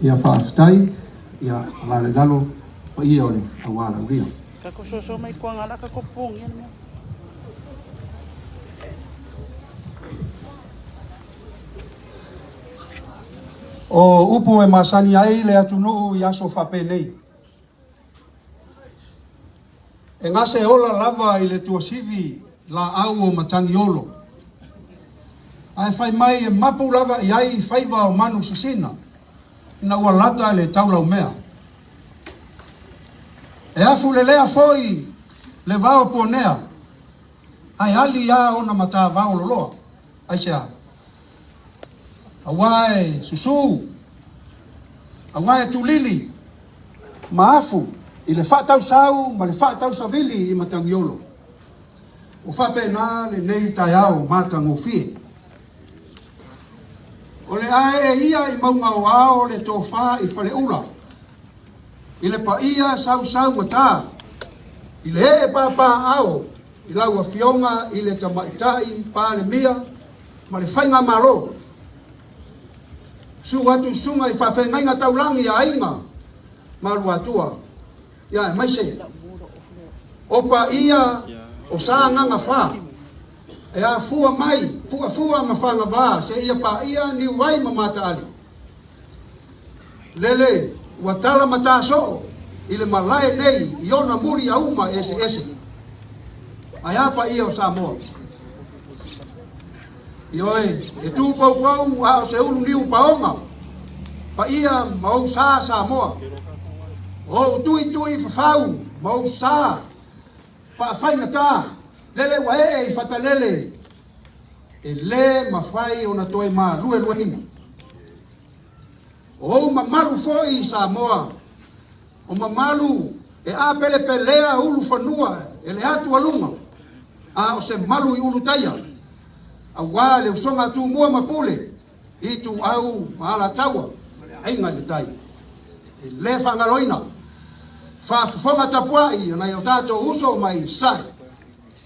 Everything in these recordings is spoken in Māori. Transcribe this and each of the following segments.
ia whaaftai, ia ngare galo, pa ia ole, awala uria. Kako soso mai kuang ala kako pung yan mo. O upo e masani ai le atunuu i aso whapenei. E ngase ola lava i le tuasivi la au o matangi olo. Ai whai mai e mapu lava i ai whaiva o manu sasina. Na ua lata le taulau mea. E afu le lea foi le vao ponea. Ai ali ia ona mata vao loloa. Ai sea. Awai susu. Awai tulili. Maafu. I le whaatau sau, ma le whaatau savili i matangiolo. O whape nā le nei tai au mātango fie. O le ae e ia i maunga o ao le tō wha i whale ula. I le pa ia sau matā. I le e pāpā ao. I lau a fionga i le tamaitai pā le mia. Ma le whainga malo. Su atu sunga i whawhengainga taulangi a inga. Maru atua. Ya, mai se. Opa ia o sa nganga fa. E a fua mai, fua ma fa ngava, se ia pa ia ni wai ma mata ali. Lele, watala mata so, ile malai nei, iona muri a uma ese. Aya pa ia o Samoa. Ioe, e tu pau a o se ulu niu paonga. Pa ia ma o Samoa. O tui fafau, mau sa, whai ngata, lele wae i whatalele, e le mawhai o na toi ma lue ina. O mamalu foi Samoa, o mamalu e a pele pelea ulu whanua, e le atu alunga, a o se malu i ulu taia, a wā le usonga tu mua mapule, i tu au maala taua, ainga le tai, e le whangaloina, Faafiafiaga tapuai na yo tato uso mai sai.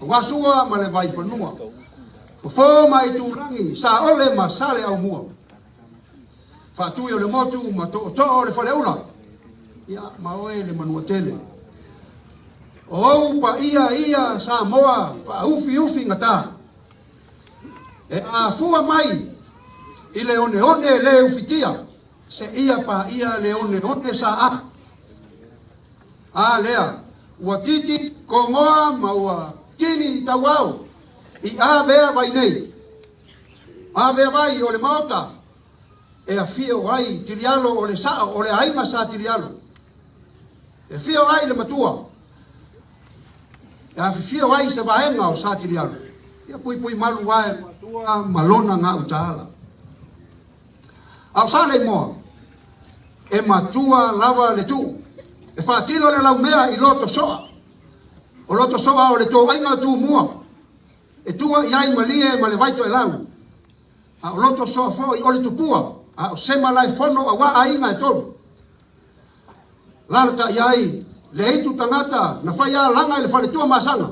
Wasua ma le vai panua. Fo mai turangi sa ole ma sale au mua. Fa tu yo le motu ma to le faleula. Ya ma oe le manua tele. O pa ia Samoa fa ufi ngata. E a fua mai ile one le ufitia. Se ia pa ia le one sa a. A lea, ua titi kongoa ma ua tini tauau i a vea vai nei. A vea vai o le maota e a fio vai tirialo o le sao o le aima sa tirialo. E fio vai le matua. E a fio vai se vaenga o sa tirialo. Ia pui malu vai matua malona ngā utaala. Au sa le moa e matua lava le tuu. E whaatilo le lau mea i loto soa. O loto soa o le tō ainga tū mua. E tua i ai malie ma le vaito e lau. A o loto soa fo i ole tupua. A o sema lai fono a wā ainga e tolu. Lalata i ai le eitu tangata na whai a langa i le whare tua masanga.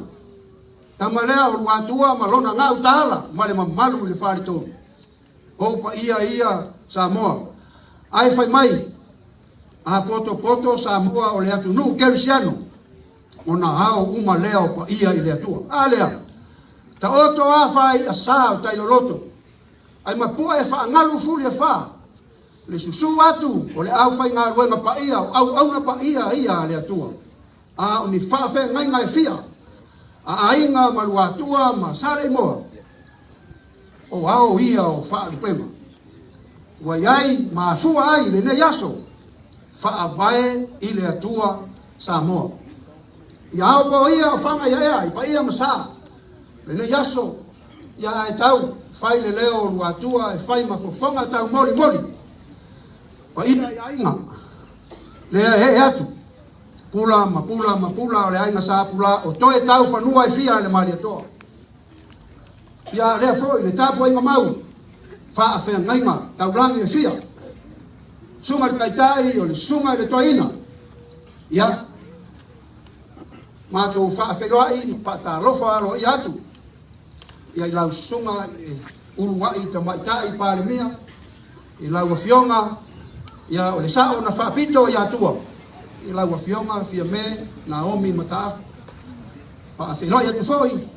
Tama lea o lua tua ma lona ngā utahala ma le mamalu i le whare tolu. Opa ia Samoa. Ai whai mai. A poto Samoa o le atu nu kerisiano. O na hao uma leo pa ia i le atua. A lea. Ta oto a whai a saa o tai loloto. Ai mapua e wha ngalu furi a wha. Le susu atu o le au whai ngā ruenga pa ia. Au na pa ia le atua. A o ni whawhe ngai fia. A ainga malu atua ma sale moa. O ao ia o wha rupema. Wa iai ma fua ai le ne yaso. Whaavae i le atua Samoa. I au po ia o whanga ia i pa ia masa. Le ne yaso, ia e tau, whai le leo lua atua e whai mafofonga tau mori. Pa ia i ainga. Lea he atu. Pula o le ainga sa pula o toe tau whanua e fia le mari atoa. Ia lea foi, le tapu ainga mau. Faafiafiaga tau langi e fia. Sunga le kaitai o le sunga le toina. Ia. Mātou whaawhengai patalofa alo i atu. Ia i lau sunga uruwai ta maitai pāle mea. I lau a fionga ia o le sao na whaapito ia tua. I lau a fionga, fia me, Naomi mata. Whaafiloi atu foi.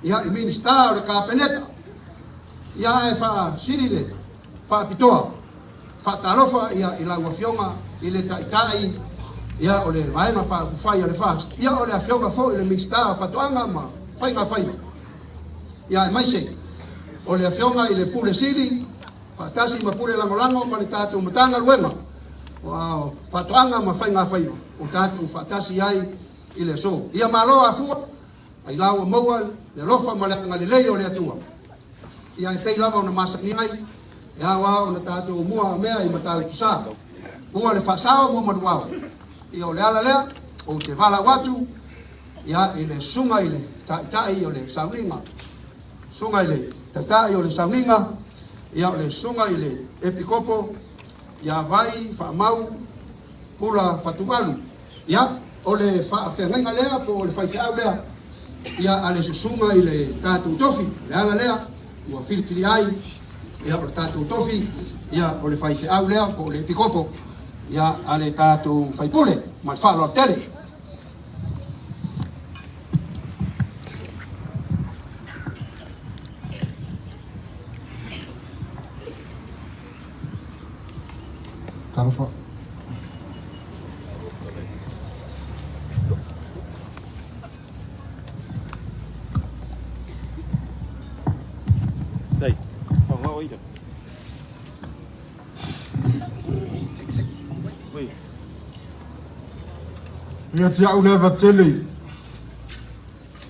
Ia i minista o le kapeneta. Ia e wha sirile, whaapitoa. Whaatalofa ia i lau a fionga, i le taitai. Ia o le vaenga whaakufai o le fast. Ia o le a fionga foi le minista whatuanga ma whainga whainga. Ia e maise, o le a fionga i le pule siri. Tausaga ma pule langolango ma le tātou matanga luenga. Wow, patoanga ma whainga whainga. O tātou whaatasi ai i le so. Ia maloa a fua, ai lau a maua, le lofa ma le ngalilei o le atua. Ia e pei lava o na masani ai, ia wao o na tātou mua mea i matau Tausaga. Mua le whaasao mua maruao. Ia o le ala lea, o te vala watu, ia i le sunga i le tai o le sauninga. Sunga i le tai o le sauninga, ia o le sunga i le epikopo, ia vai, whaamau, pula whatualu. Ia o le whaafiaga lea, po o le whaifiau lea, ia a le susunga i le tātou tofi, le ala lea, ua filipili ai, ia o le tātou tofi, ia o le whaifiau lea, po o le epikopo, ia a le tātou whaipule, ma le whaaloa tele. Talofa. Đây, còn ngồi được. Ia te au lewa tele.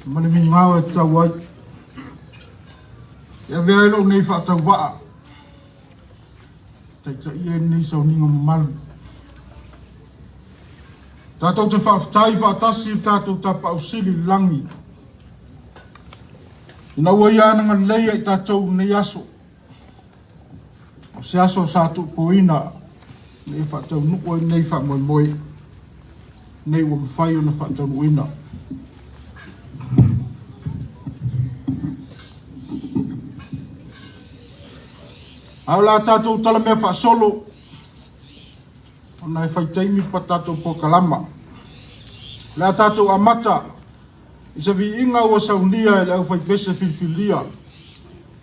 Mane mi ngāo e tau ai. Ia vea ilo nei whaatau waa. Tai ia nei sau ninga malu. Tātou te whaaftai whaatasi tātou tapa usili langi. Ina ua ia nanga leia i tātou nei aso. O se aso sātou poina. Nei whaatau nuko i nei wha moe moe. Nei ua mwhai o na whaatau nuina. Au la tātou tala mea wha solo. O nai whai teimi pa tātou po kalama. La tātou amata. I se vi inga ua saunia e lau whai pese filfilia.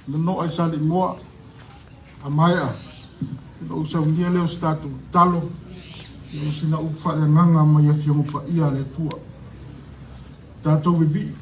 No ai sali moa. A maia. No saunia leo se tātou talo. Yo sina ufa le nganga mai a fiongo pa ia le tua. Tātou vivi.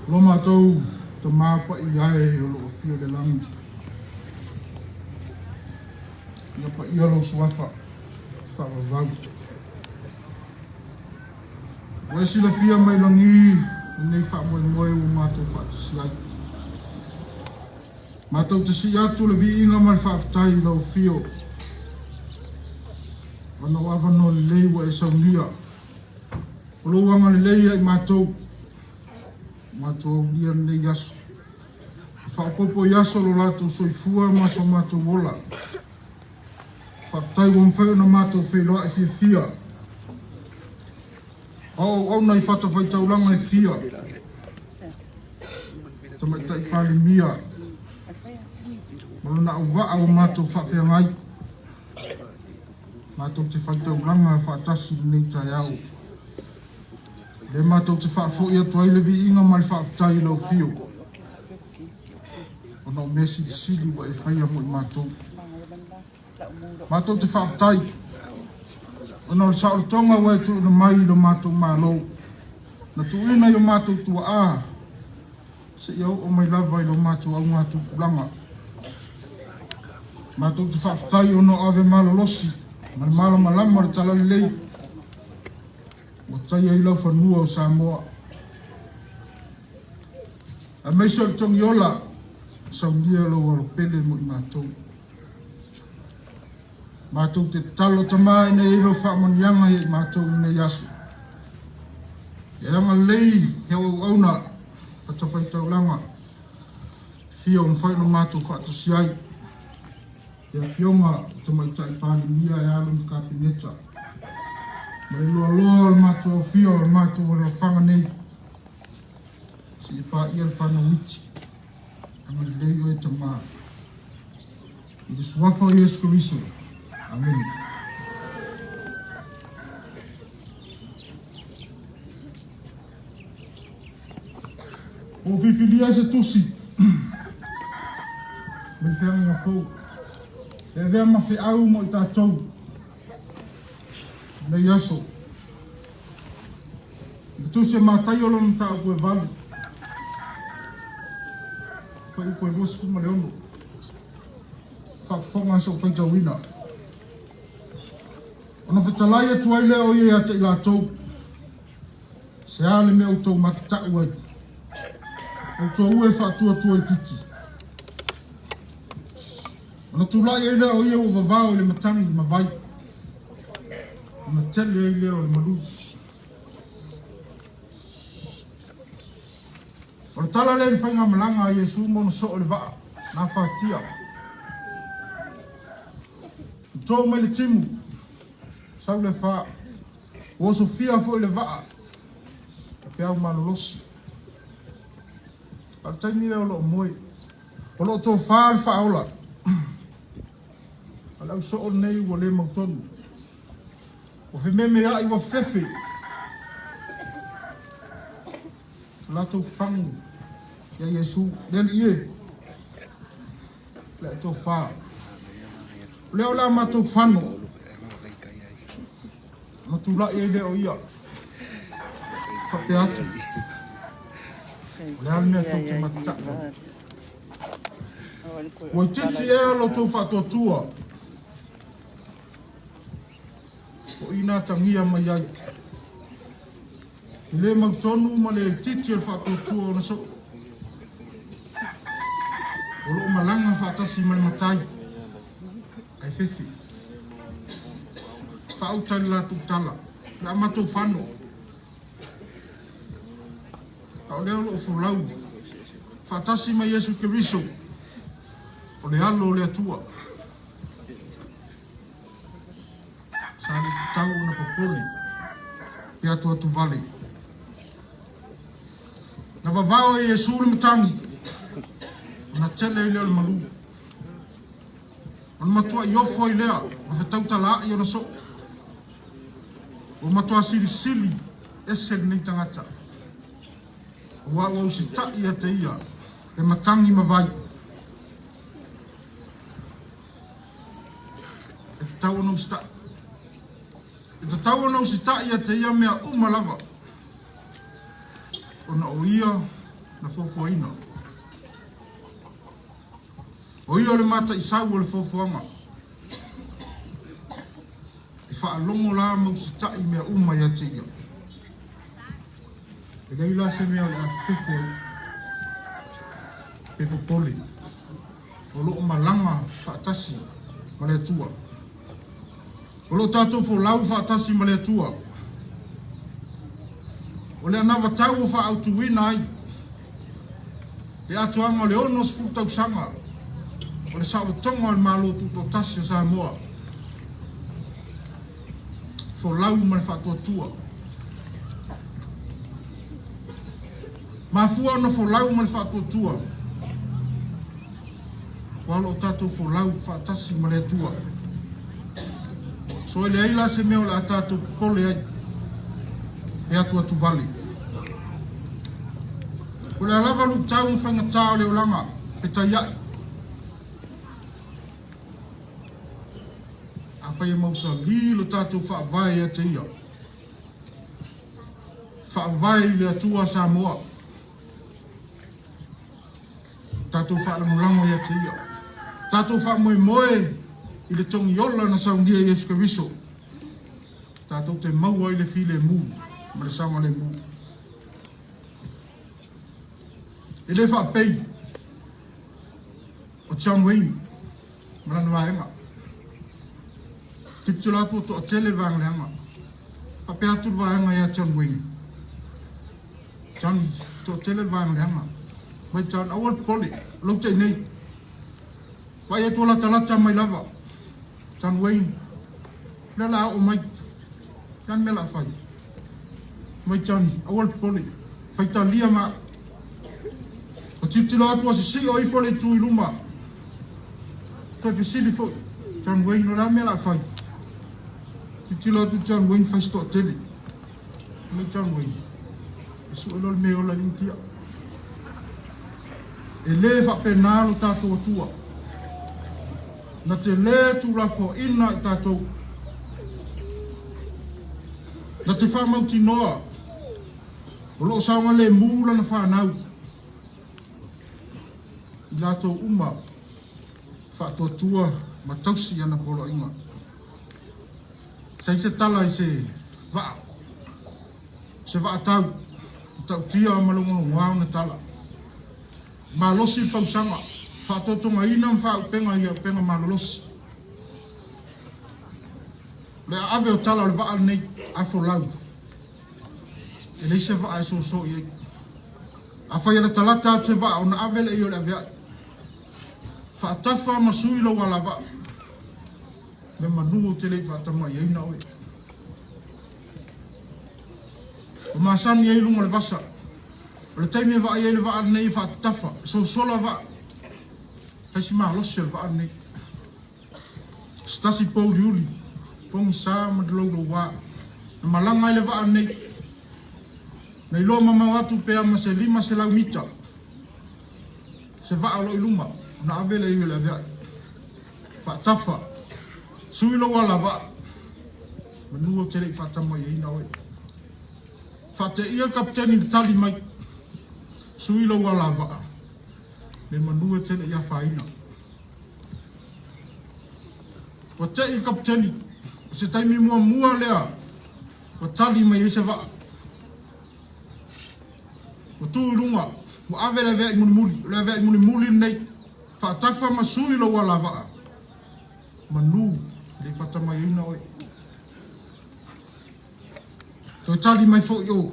Lo mātou te māpa I ae o lo fio le langi. Ia pa ia lo suafa. Whakawau. Wai sila fia mai langi. Nei whamoe moe o mātou whaatasi ai. Mātou te si atu le vi inga mai whaafitai lau fio. Wana wawano le leiwa e saunia. O lo wanga le leia I mātou. Mātou lia nei yaso. Whaapopo yaso lo lātou soifua maso mātou wola. Whaafitai wa mwhau na mātou whailoa e fia fia. Au nei whata whaitaulanga e fia. Tamaitai pāli mia. Malona au waa o mātou whaafiangai. Mātou te whaitaulanga e whaatasi nei tai au. Le mātou te whaafoi atu ai le vi inga mai whaafitai lau fio. Ona o mesi sili wa e whaia mo I mātou. Mātou te whaafitai. Ona o saorotonga wa e tu ina mai lo mātou mālou. Na tu ina yo mātou tua a. Se iau o mai lava I lo mātou au mātou kulanga. Mātou te whaafitai ono ave malolosi. Malo malama le tala lei. O tai ai lau whanua o Samoa. A meisa o tongi ola. Saunia lo waro pele mo I mātou. Mātou te talo tamā ina ilo whaamanianga I mātou ina yasu. E anga lei heo auna whatawhaitaulanga. Fia on whaino mātou whaatasi ai. E a fionga tamaitai pāli mia e alum kāpineta. Mai loa loa le mātou fia o le mātou o le whanga nei. Si pā ia le whana witi. Anga lei o e tamā. I le suafa o Yesu Kiriso. Amen. O fifilia se tusi. Me whenga ngā whou. E vea ma whi au mo I tātou. Nei aso. Me tusi e mātai o lona tāu koe vali. Whai koe rosi kuma leono. Whakawhonga so whaitawina. Ona whetalai atu ai leo I ate I lātou. Se ale me au tau matitau ai. Au tau ue whaatua tua I titi. Ona tūlai ai leo I o wawao I le matangi I mawai. Ona tele ai leo I malu. Ona tala le I whainga malanga I Yesu mono so o le waa. Nā whaatia. Tō mai le timu. Sau le wha. O Sofia fo I le waa. Pe au malolosi. Al taimi leo lo moe. O lo tō wha le wha aula. Alau so o nei wa le mautonu. O fe meme a I wa fefe. Lato whangu. Ya Yesu. Len ie. Le tō wha. Leo la mato whanu. Na tula e leo ia. Whape atu. Lea mea tau te matata. Wai titi e alo tō whatotua. O ina tangia mai ai. I le mautonu ma le titi e whatotua o na so. O lo malanga whatasi mai matai. Ai fefi. Whautari la tūtala. La mato whano. Au leo lo fulau. Whatasi mai Yesu Kiriso. O le alo o le atua. Sani te tau na popoli. Pe atua tu vale. Na wawao e Yesu le matangi. Na tele I leo le malu. Ona matua I ofo I lea. Ma whetau tala I ona so. O matua sili sili. Ese nei tangata. Wa o si ta ia te ia. E matangi mawai. E te tau anau si ta. E te tau anau si ta ia te ia mea umalava. Ona o ia. na fofoaina. O ia o le mata isau o le fofoanga. I whaalongo la mausitai mea uma ia te ia. E gai la se mea o le a fefe pe popole. O loo malanga whaatasi ma le atua. O loo tātou fo lau whaatasi ma le atua. O le anawa tau o whaautuina ai. Le atuanga o le ono sifu Tausaga. O le sao tonga o le malo Tutoatasi o Samoa. Fo lau ma le whaatuatua. Mafua ona fo lau ma le whaatuatua. Walo o tātou fo lau whaatasi ma le atua. So ele aila se meo le a tātou pole ai. E atua tu vale. O le alava lu tau mwhangata o le ulanga. E tai ai. A whai e mausa li lo tātou whaavai e te ia. Whaavai le atua Samoa. Tātou whaalamulango e te ia. Tātou whaamoe moe i le tongi ola na saungia i Eskariso. Tātou te maua i le file mu. Ma le sama le mu. E le whaapei. O John Wayne. Malana waenga. Kiptula tu to tele vang leanga. Pape atu vaenga ya John Wayne. John to tele vang leanga. Mai John awal poli. Lo te nei. Wa ya tola talata mai lava. John Wayne. Lala o mai. Kan mela fai. Mai John awal poli. Fai talia ma. O titula tu si o ifo le tu iluma. To fisili fo. John Wayne la mela fai. Titila tu John Wayne fai sto tele. Mai John Wayne. Su lo me o la lintia. E le fa penalo tato tua. Na te le tu la fo ina tato. Na te fa mauti noa. O lo saunga le mula na fa nau. I lato uma. Fa to tua ma tausi ana polo inga. Sai se tala i se va. Se va tau. Tau tia malongo ngau na tala. Ma losi Tausaga. Fa totonga ina mfa upenga ia upenga ma losi. Le ave o tala le va nei a fo lau. E le se va so so ia. A fa ia talata se va ona ave le ia le ave. Fa tafa masui lo wala va. Le manu te le fa tama ia ina oe. O masani ia lunga le vasa. O le taimi va ia le va nei fa tafa. So sola va. Taisi ma losi le va nei. Stasi pou liuli. Pong sa ma lo lo wa. Na malanga le va nei. Nei lo mama watu pe ama se lima se lau mita. Se va lo iluma. Na avele ia le va. Fa tafa. Sui lo wala va. Manu te le fa tama ia ina oe. Fa te ia kapteni de tali mai. Sui lo wala va. Le manu te le ia fa ina. Wa te ia kapteni. Se taimi mua lea. Wa tali mai e se va. Wa tu lunga. Wa avele vea i muli. Le vea i muli nei. Fa tafa ma sui lo wala va. Manu. Le fata mai ina oe. To tali mai fo yo.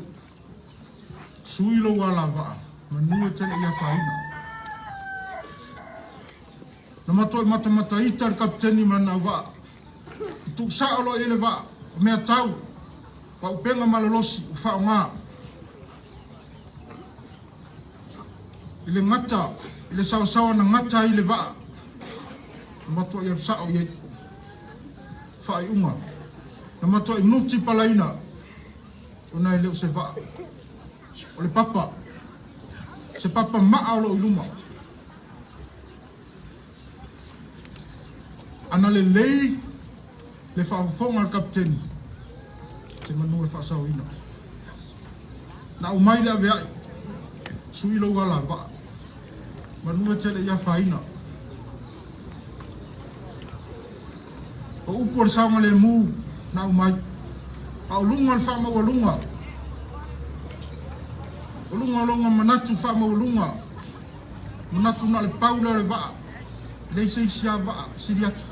Sui lo wala va. Manu e tele ia faina. Na matoi mata ita le kapteni mana va. Tu sa lo ele va. Mea tau. Wa upenga malolosi. Ufa ngā. Ile ngata. Ile sawa na ngata ile va. Na matoi ya sao ye. Fai uma. Na matoi nuti palaina. Ona ele se va. O le papa. Se papa maa lo iluma. Ana le lei. Le whaafonga al kapteni. Se manu e whaasau ina. Na umai le aveai. sui lo wala ba manua tele ia faina o upor sama le mu na umai au lunga fa ma walunga ulunga longa manatu fa ma walunga manatu na le paula le va le sei sia va siriatu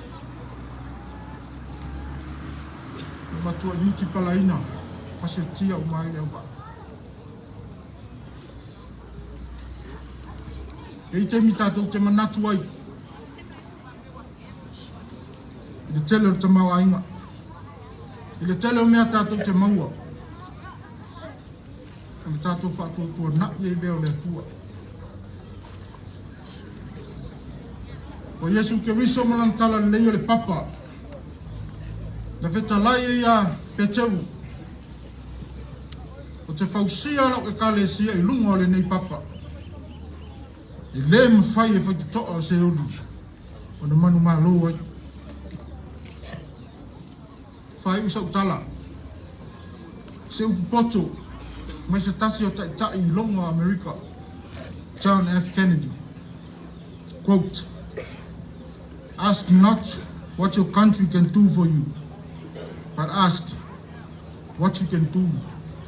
matua niti palaina fasetia umai le va e te mitato te manatu ai le tele o te mau ainga le tele o mea tato te maua le tato whātua tua na i leo le tua o Yesu ke riso manantala le leio le papa na veta lai ia peteu o te whausia lau e kale sia i lunga o le nei papa i le mawhai e whaititoa o se ulu o na manu maa loo ai whai usau tala se upu poto mai se tasi o tai i longa Amerika John F. Kennedy quote, ask not what your country can do for you, but ask what you can do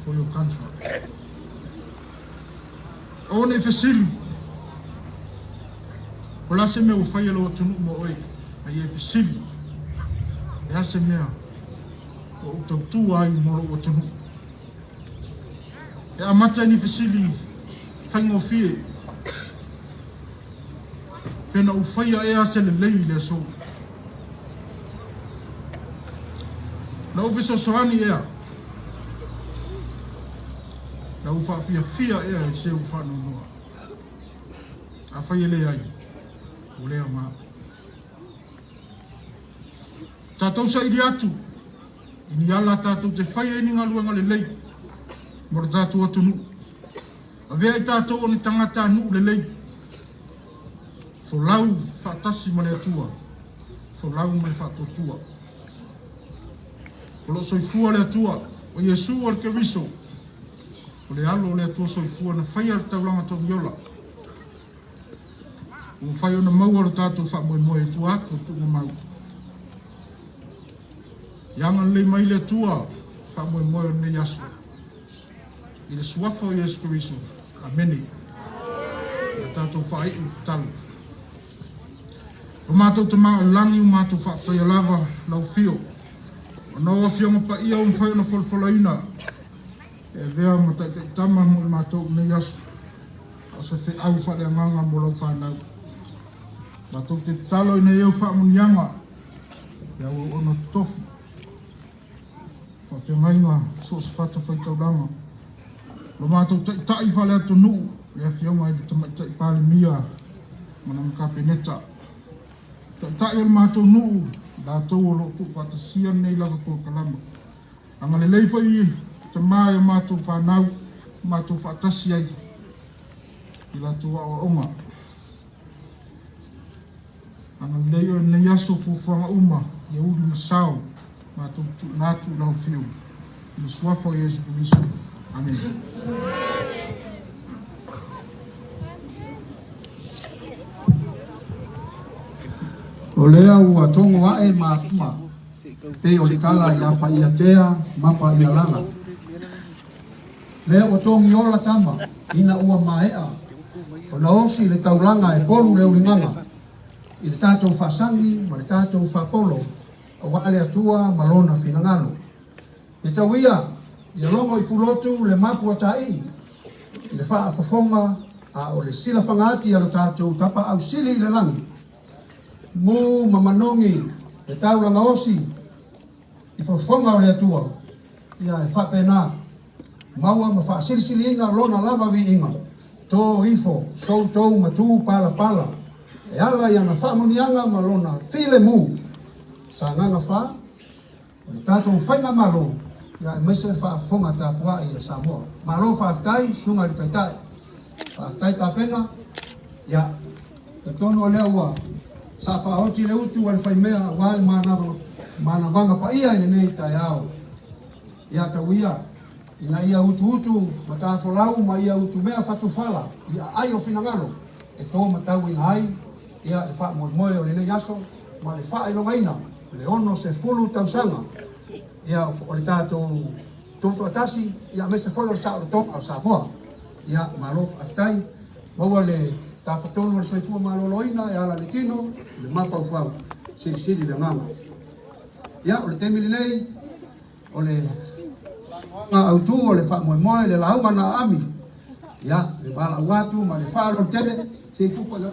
for your country. One fesili ola se me o fai lo tunu mo oi ai e fesili e se me o tu ai mo lo tunu e amata ni fesili fai ngo fie pena o fai e se le lei le so na o viso soani e na o Faafiafia e se o fa no a fai le ai o lea maa tātou sa iri atu ini ala tātou te whai e ni ngaluanga le lei mora tātou atunu a vea i tātou o ni tangata anu le lei fo lau whaatasi ma le atua fo lau ma le whaatotua o lo soifua le atua o Yesu o le keriso o le alo o le atua soifua na whai al taulanga tau miola o fai ona maua lo tātou wha moe tu atu tu mau. Ianga le mai le tua wha moe ne yasu. I le suafa o Yesu Keriso. Amene. Na tātou wha i talu. O mātou te maa langi o mātou wha toia lava lau fio. O noa fionga pa ia o mwhai ona wholwholaina. E vea ma tai tama mo i mātou ne yasu. O se whi au wha le nganga mo lau whanau. Mātou te talo ina eo whaamunianga. Ia o ona tofu. Whawhiangainga so se whata whaitauranga. Lo mātou tai whale atu nuu. Ia whiaunga i te tai pāle mia. Mana makapeneta. Tai o mātou nuu. Lātou o lo tu whata sia nei laka kua kalama. Anga le leifa i te māia mātou whanau. Mātou whaatasi ai. I lātou a onga. Anga leo ne yaso fufanga uma ya uri masao mātou nātu lau whiu. I suafa o Yesu Keriso. Amen. O lea ua tongo ae mātuma. Pe o le tala i apa ia tea, mapa ia langa. Lea o tongi ola tama, ina ua maea. O na osi le taulanga e polu le uringanga. I le tātou whasangi, ma le tātou whapolo, o wale atua malona finangalo. I tauia, i longo i pulotu le mapu a tai, i le wha whafonga, a o le sila whangati a lo tātou tapa au sili i le langi. Mu mamanongi, le taulanga osi, i whafonga o le atua, ia e whapena, maua ma wha sili inga lona lava vi inga, tō ifo, sou tau matu pala pala, e ala ia na whaamunianga malona while mu. Sa nganga wha, o tātou whainga malo, ia e maise whaafonga tā pua i a Samoa. Malo whaaftai, sunga li taitai. Whaaftai tā pena, ia, te tono lea ua, sa whaoti le utu wale whaimea, wale mana wanga pa ia i nei tai ao. Ia tau ia, ina ia utu matafolau ma ia utu mea fatufala ia ai o finangalo e tō matau ina ai ia le wha moe o le nei aso ma le wha ilo ngaina le ono se fulu Tausaga ia o le tātou Tutoatasi ia me se folo sa o toka o Samoa ia malo aftai maua le tāpatonu le soifua maloloina ia ala le tino le mapau siri le ngama ia o le temili nei o le autu o le wha moe le lauma na ami ia le bala watu ma le wha lo tele se kupa le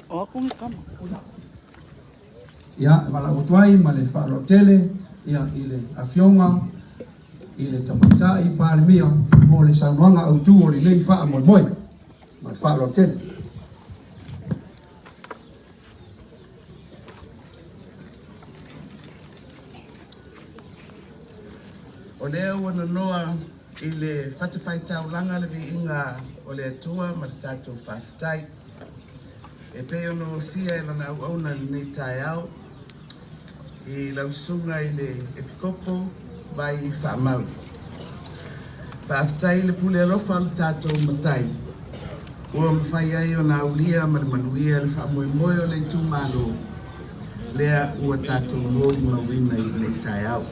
O kung kama. ia le bala utuai ma le wha lo tele ia i le afionga i le tamatai palemia mo le saunoanga autu o le nei wha moe ma le wha lo tele O lea wana noa i le whatawhai taulanga le vi inga o le atua ma le tātou whawhitai. E peo no sia e lana au auna le nei tae au. I lausunga i le epikopo vai i whaamau. Whawhitai le pule alofa le tātou matai. Ua mawhai ai o na aulia ma le manuia le whaamoe o le tūmalo. Lea ua tātou mori mawina i le nei tae au.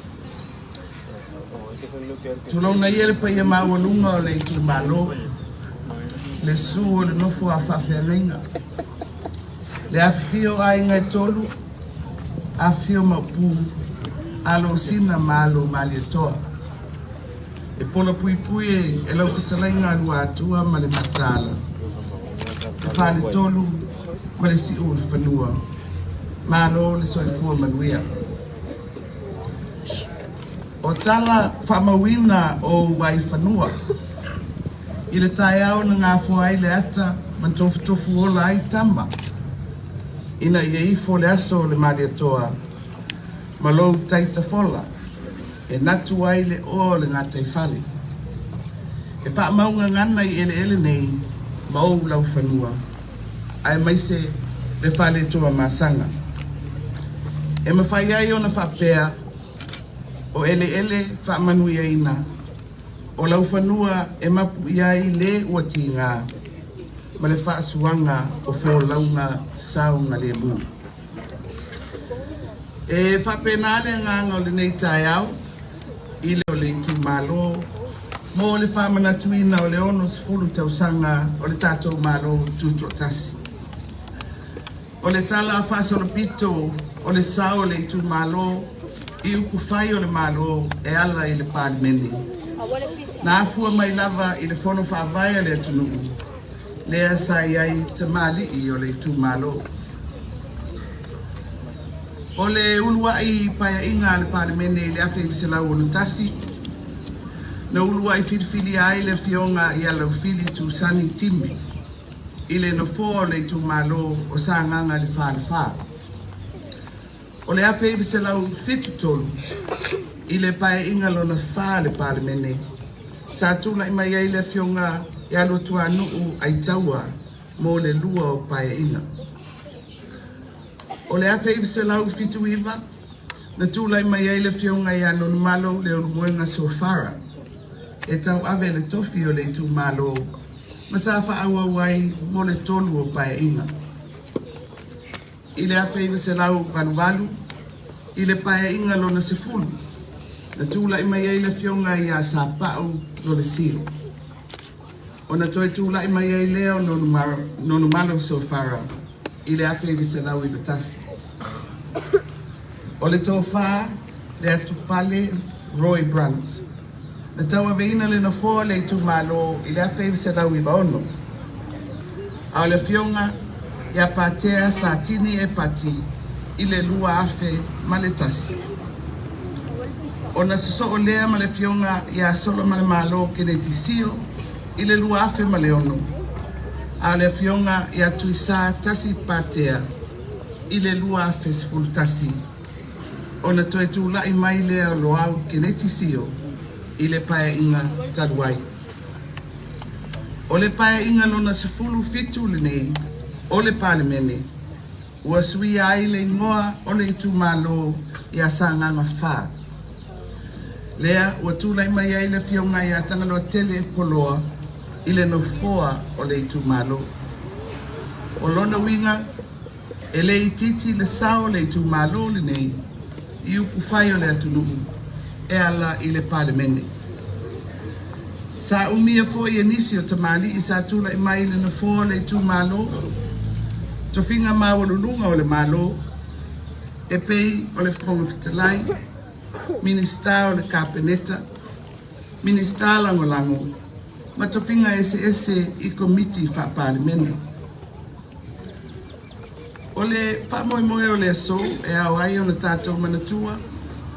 Tulona ia le paia mawalunga o le itu malo. Le su o le nofo a Faafiafiaga. Le afio ai ngai tolu. Afio mapu. Alo sina malo mali toa. E pola pui e lau kitalainga alua atua ma le matala. E whale tolu ma le si o le whanua. Malo le soifua manuia. O tala whamawina o wai whanua. I le tae au na ngā fua ai le ata man tofu ola ai tama. Ina ia ifo le aso le maria toa. Ma lou taita fola. E natu ai le o le ngā taifale. E wha maunga ngana i ele nei ma o lau whanua. Ai maise le whale toa masanga. E mawhai ai o na whapea. O ele whaamanu ia ina. O lau whanua e mapu ia i le ua tinga. Ma le whaasuanga o fo launga saunga le mu. E whapena le nganga o le nei tae au. I le o le itu malo. Mo le whamana tuina o le ono sifuru Tausaga o le tātou malo Tutoatasi. O le tala whasolopito o le sao le itu malo. I uku whai o le malo e ala i le palimene. Na afua mai lava i le whono whaavaia le atunuu. Lea sai ai te mali i o le tu malo. O le ulua i paia inga le palimene i le afe i selau o tasi. Na ulua i filifili ai le fionga i ala fili tu sani timi. I le no fo le tu malo o sa nganga le wha. O le afe i se lau fitu tolu, i le pae inga lona wha le palimene. Sa tula i mai ai le fionga i alo tua nuu ai taua mo le lua o pae inga. O le afe i se lau fitu iwa, na tula i mai ai le fionga i ano malo le urumoenga sofara. E tau ave le tofi o le tu malo, masafa awa wai mo le tolu o pae inga. I le afe i se lau walu, i le pae inga lona se fulu. Na tula i mai ai le fionga i a sa pau lo le siro. O na toi tula i mai ai leo nonu malo sofara, i le afe i se lau i le tasi. O le tofa, le atu fale Roy Brandt. Na taua veina le nofo le tu malo i le afe i se lau i baono. A le fionga, ia patea sa tini e pati i le lua afe ma le tasi. O na siso o lea ma le fionga ia solo ma le malo ke ne tisio i le lua afe ma le ono. A le fionga ia tuisa tasi patea i le lua afe sifuru tasi. O na toe tula i mai lea o loau ke ne tisio i le pae inga taruai. O le pae inga lona sifuru fitu le nei o le palimene, ua sui ai le ngoa o le itu malo i a sanganga wha. Lea ua tūlai mai ai le fionga ia tangalo tele poloa i le nofoa o le itu malo. O lona winga e le ititi le sao le itu malo le nei i upu whai o le atunuu e ala i le palemene. Sa umia fo i nisi o tamali i sa tūlai mai le nofoa le itu malo. Tofinga mawalulunga o le malo e pei o le whakonga fitalai, minista o le kapeneta, minista lango, ma tofinga ese i komiti whapalemene. O le whamoimoe o le aso e au ai o na tātou manatua,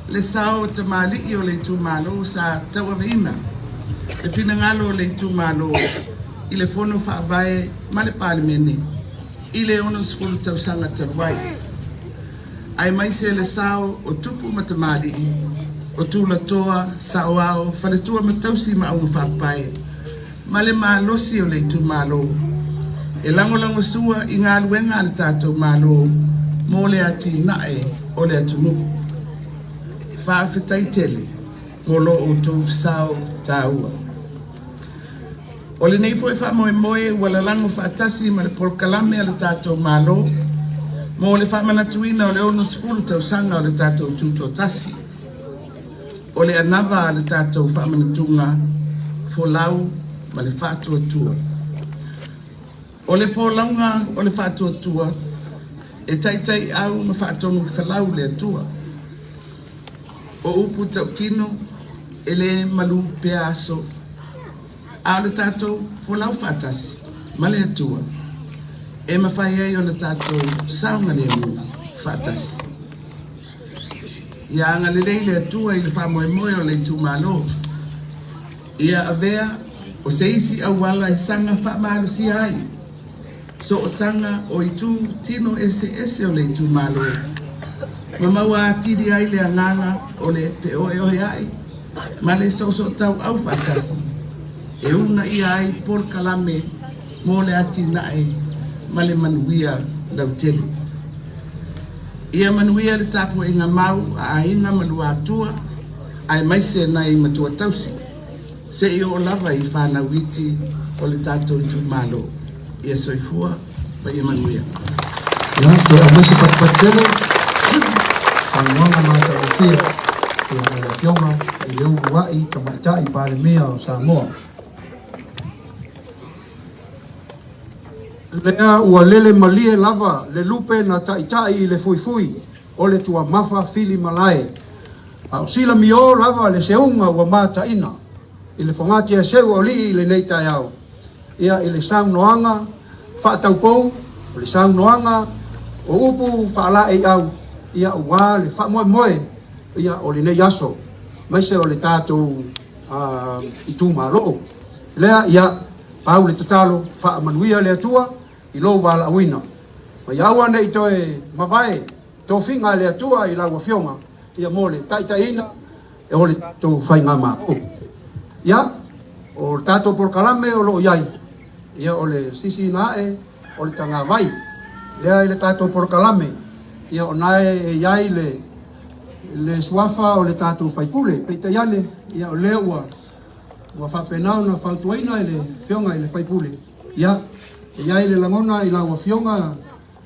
le sao te mali i o le itu malo sa tauaveina. Le fina ngalo o le itu malo i le fono whaavae ma le palemene, i le ono sifuru Tausaga taruai. Ai mai se le sao o tupu matamali, o tūla toa, sao ao, whaletua matausi ma au whapae, ma le losi o le itu malo. E lango sua i ngā luenga le tātou malo, mō le ati nae o le atunu. Whaafitai tele, ngolo o tō sao tāua. O le nei foi whamoe wala lango whaatasi ma le polkalame a le tātou malo, mō le whamanatuina o le ono sifuru Tausaga o le tātou Tutoatasi. O le anava a le tātou whamanatunga, folau ma le whaatuatua. O le folaunga o le whaatuatua, e taitai au ma whaatonu whalau le atua. O upu tautino, e le malu pea aso, a le tātou folau whaatasi, ma le atua. E mawhai ai o le tātou saunga le mu whaatasi. Ia anga le reile atua i le whamoemoe o le tūmalo. Ia avea o se isi au wala e sanga whamalo si ai. So o tanga o i tū tino ese o le tūmalo. Mamaua atiri ai le anganga o le pe oe ai. Ma le so tau au whaatasi. E una ia ai por kalame mo le ati nae ma le manuia lau tele. Ia manuia le tapu e ngā mau a inga manua atua ai maise nai matua tausi. Se i o lava i whana witi o le tātou i tu malo. Ia soifua pa ia manuia. Ya, ke amese patpatele, ang mga mga taufia, ia ala fionga, i leu wai, kamata i pale mea o Samoa. Lea ua lele malie lava, le lupe na taitai le fuifui, o le tua mafa fili malae. A sila mio lava le seunga ua mata ina, i le fongati e seu o li le neita iau. Ia i le sang noanga, whaataupou, o le sang noanga, o upu whaala e au, ia ua le wha moe, ia o le nei aso, maise o le tātou i tūmaro. Lea ia pau le tatalo, wha manuia le atua, i lo wala awina. Ma iaua nei toe mawae, tō whinga le atua i laua fionga, ia mole taitaina, e o le tātou whainga mako. Ia, o le tātou porkalame o lo iai, ia o le sisi nae, o le tanga vai, lea i le tātou porkalame, ia o nae e iai le suafa o le tātou whaipule, peita iane, ia o le ua whapenau na whautuaina i le fionga i le whaipule. Ia, e iai le langona i laua fionga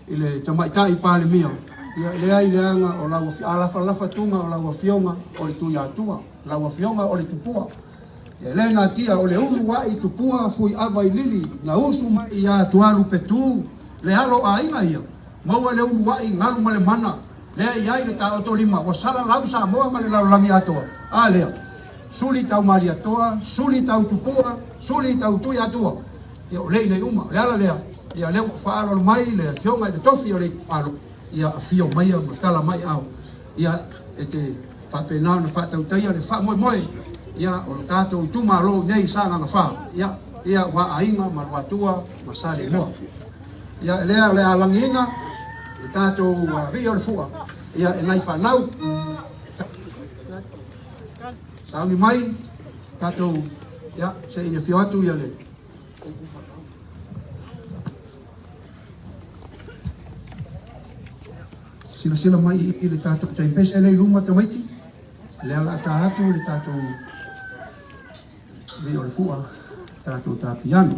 i le tamaita i pāle mia. Ia lea i leanga o lafa tunga o laua fionga o le tui atua, laua fionga o le tupua. Ia le na tia o le unu wa i tupua fui awa i lili, na usu mai i a tualu petu, le halo a inga ia. Maua le unu wa i ngalu ma le mana, lea i ai le ta oto lima, o sala lau Samoa ma le lau langi atoa. A lea, suli tau mali atoa, suli tau tupua, suli tau tui atua. Ia o lei le uma, le ala lea, ia leo whaaro mai le fionga i le tofi o le palo. Ia fio mai a matala mai au. Ia e te whapenau na whatautaia le wha moe. Ia o le tātou tumaro nei sanga na wha. Ia wa ainga marwatua masare moa. Ia lea le alangina, le tātou vi o le fua. Ia e nai whanau. Sauni mai, tātou, ia, se ia fio atu ia le. Sila mai i le tātou tai pese nei luma te waiti. Le ala tahatu le tatou vi o le fua tatou tapiano.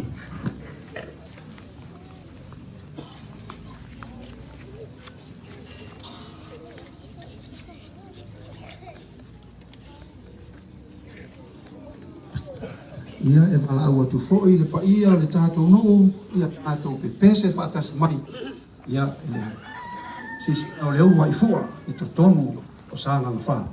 Ia e wala au atu fo'i le pa ia le tatou nuu, ia tatou pepese whaatas mai. Ia le sisi au leu mai fua i to tonu o sanga na wha.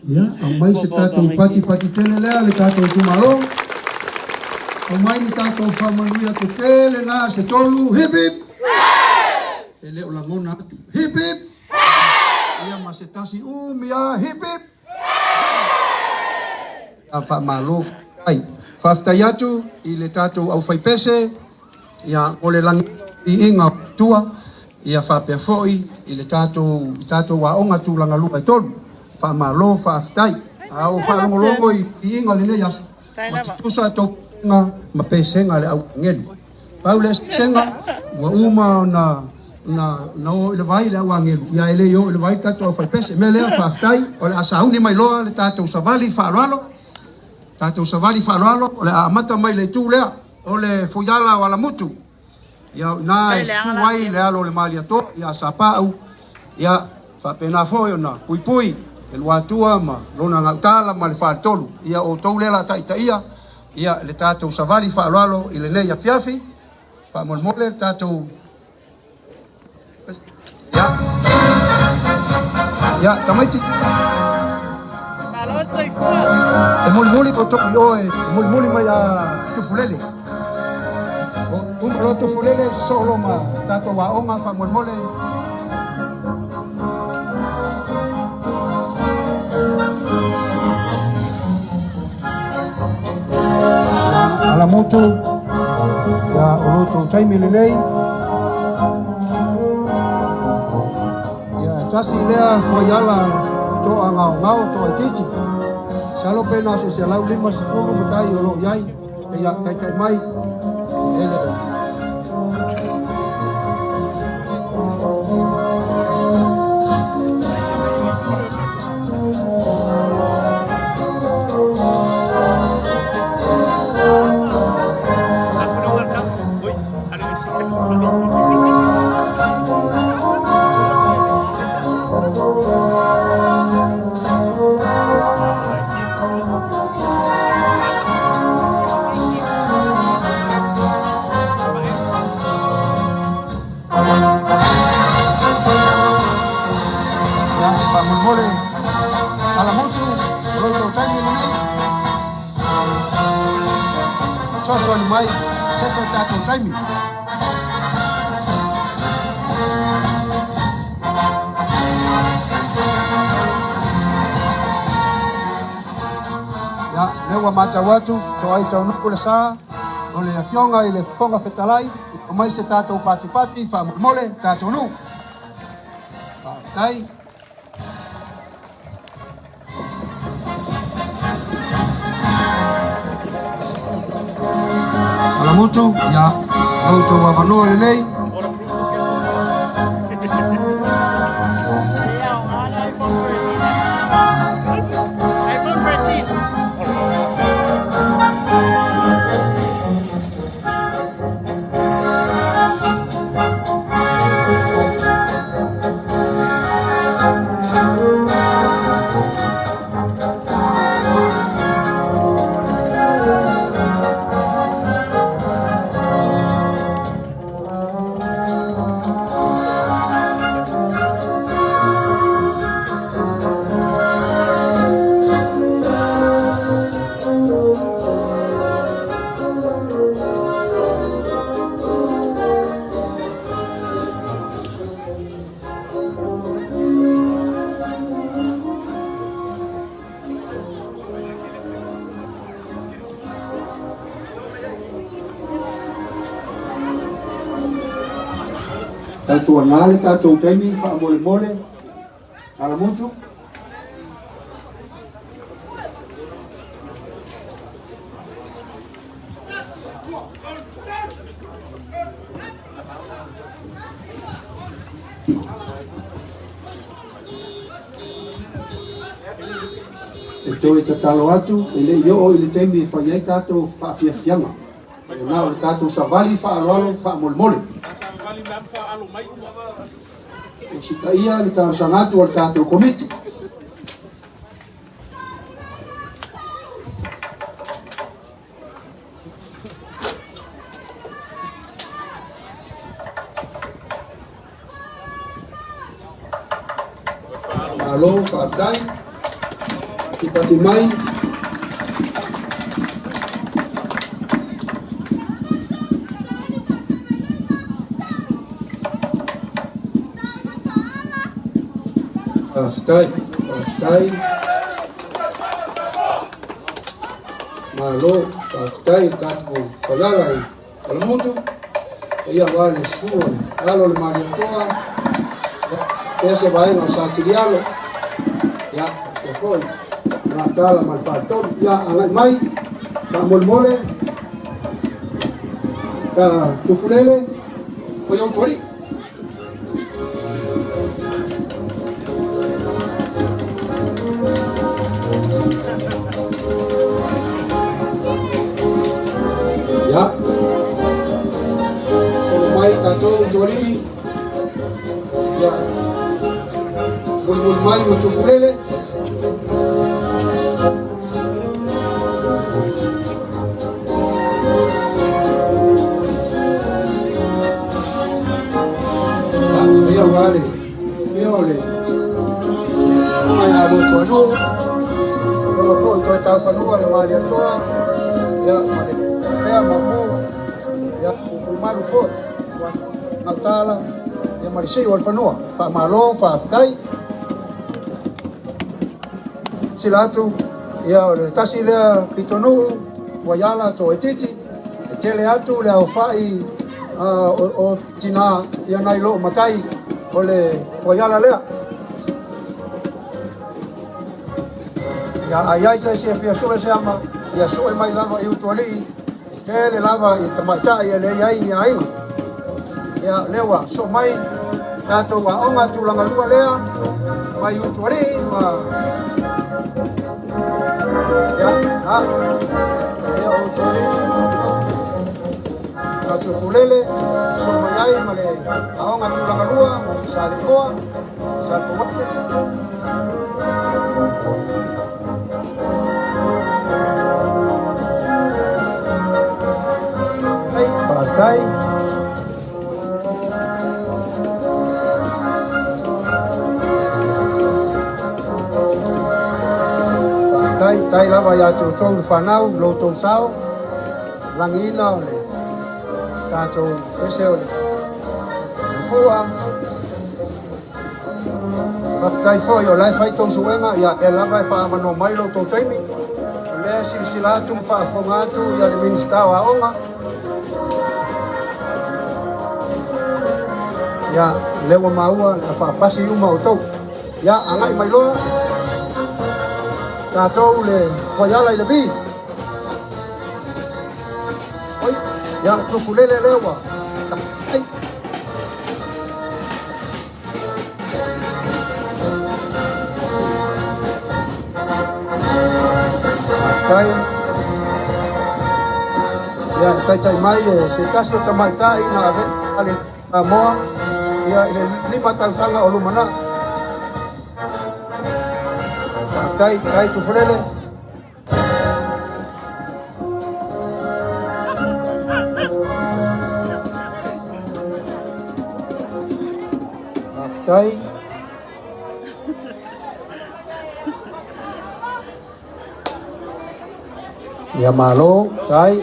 Ya, ang may si tatong pati-pati tele le tatong tumalo. Ang may ni tatong pamanuya te tele na se tolu hip hip. Ele ulangon na hip hip. Ia masetasi umia hip hip. Apa malo ai. Faftayatu ile tato au fai pese ya ole lang inga tua ia faafiafiaga ile tato wa onga tu langa lupa tolu. Fa malo fa aftai au fa ngologo i inga le yas tusa to nga mapesenga le au ngel paules senga wa uma na o le vai le au ngel ya ele yo le vai tato fa pese me le fa aftai o le asauni mai loa le tato savali fa alo le amata mai le tu le o le foyala wala mutu ya na suai le alo le malia to ya sapau ya fa pena foyo na pui el watua ma lona ngala ma le fatolu ia o toulela taitaia ia le tatou savali faaloalo i le nei afiafi faamolmole le tatou ya tamaiti e molimoli ko toki o e molimoli mai a tufulele o umalo tufulele solo ma tatou waonga faamolmole ala moto ya oloto taimi lelei ya tasi lea foyala to ngau to titi salo pena se lau 5 mutai olo yai ya kai mai ele soso ni mai seto tato taimi. Ya, lewa mata watu, toai tau nuku le saa, o le afionga i le fonga fetalai, o mai se tato pati fa mole, tato nu. Tai. Alamutu, ya, auto wa manoa le nei. Tato anale, tato taimi, fa mole, alamutu. Ito itatalo atu, ile yo ile taimi fa yai tato faafiafiaga. Na o tato savali fa aloalo fa mole. Sika ia le tausangatu o le tatou komiti. Alo, Faafiafiaga, Tipati mai. Faafiafiaga, malo, Faafiafiaga, tato Sagaga, alamutu, ia wale sua, alo le mariatoa, ese vaenga satirialo, ya, se foi, na kala malfator, ya, angai mai, ka mole, ka tufulele, o yau tori. Ya, solo mai tato joli, ya, bulbul mai matufulele, ya, vale, miole, mai ado tuano, kalau kau tahu fanua le maria toa, ya, ya mamu ya malu fo Natala ya marisei wal fanua fa malo fa kai silatu ya le tasile pitonu wayala to etiti tele atu le ofai o tina ya nailo matai ole wayala lea ya ayai sai se fia so se ama ya so mai lava i utuali tele lava i tamata ya le ai ai ya lewa so mai tato wa onga tulanga lua lea mai utuali ma ya ha ya utuali tato fulele so mai male onga tulanga lua sa le foa sa tuate Kai kai lava ya tu chong fanau lo to sao langina o le tātou pese o le hua. Patai foi o lai fai tau suenga ia e lava e whaamano mai lo tau taimi. O lea silisila atu whaafonga atu ia le minister wa onga. Ia lewa maua le whaapasi uma o tau. Ia angai mai loa. Tātou le whaiala i le bi. Oi, ia tuku lele lewa. Ai. Kai ya tai mai se kaso tamai tai na ave ale Samoa ya ile 5 Tausaga o lumana tai tu frele tai ya malo tai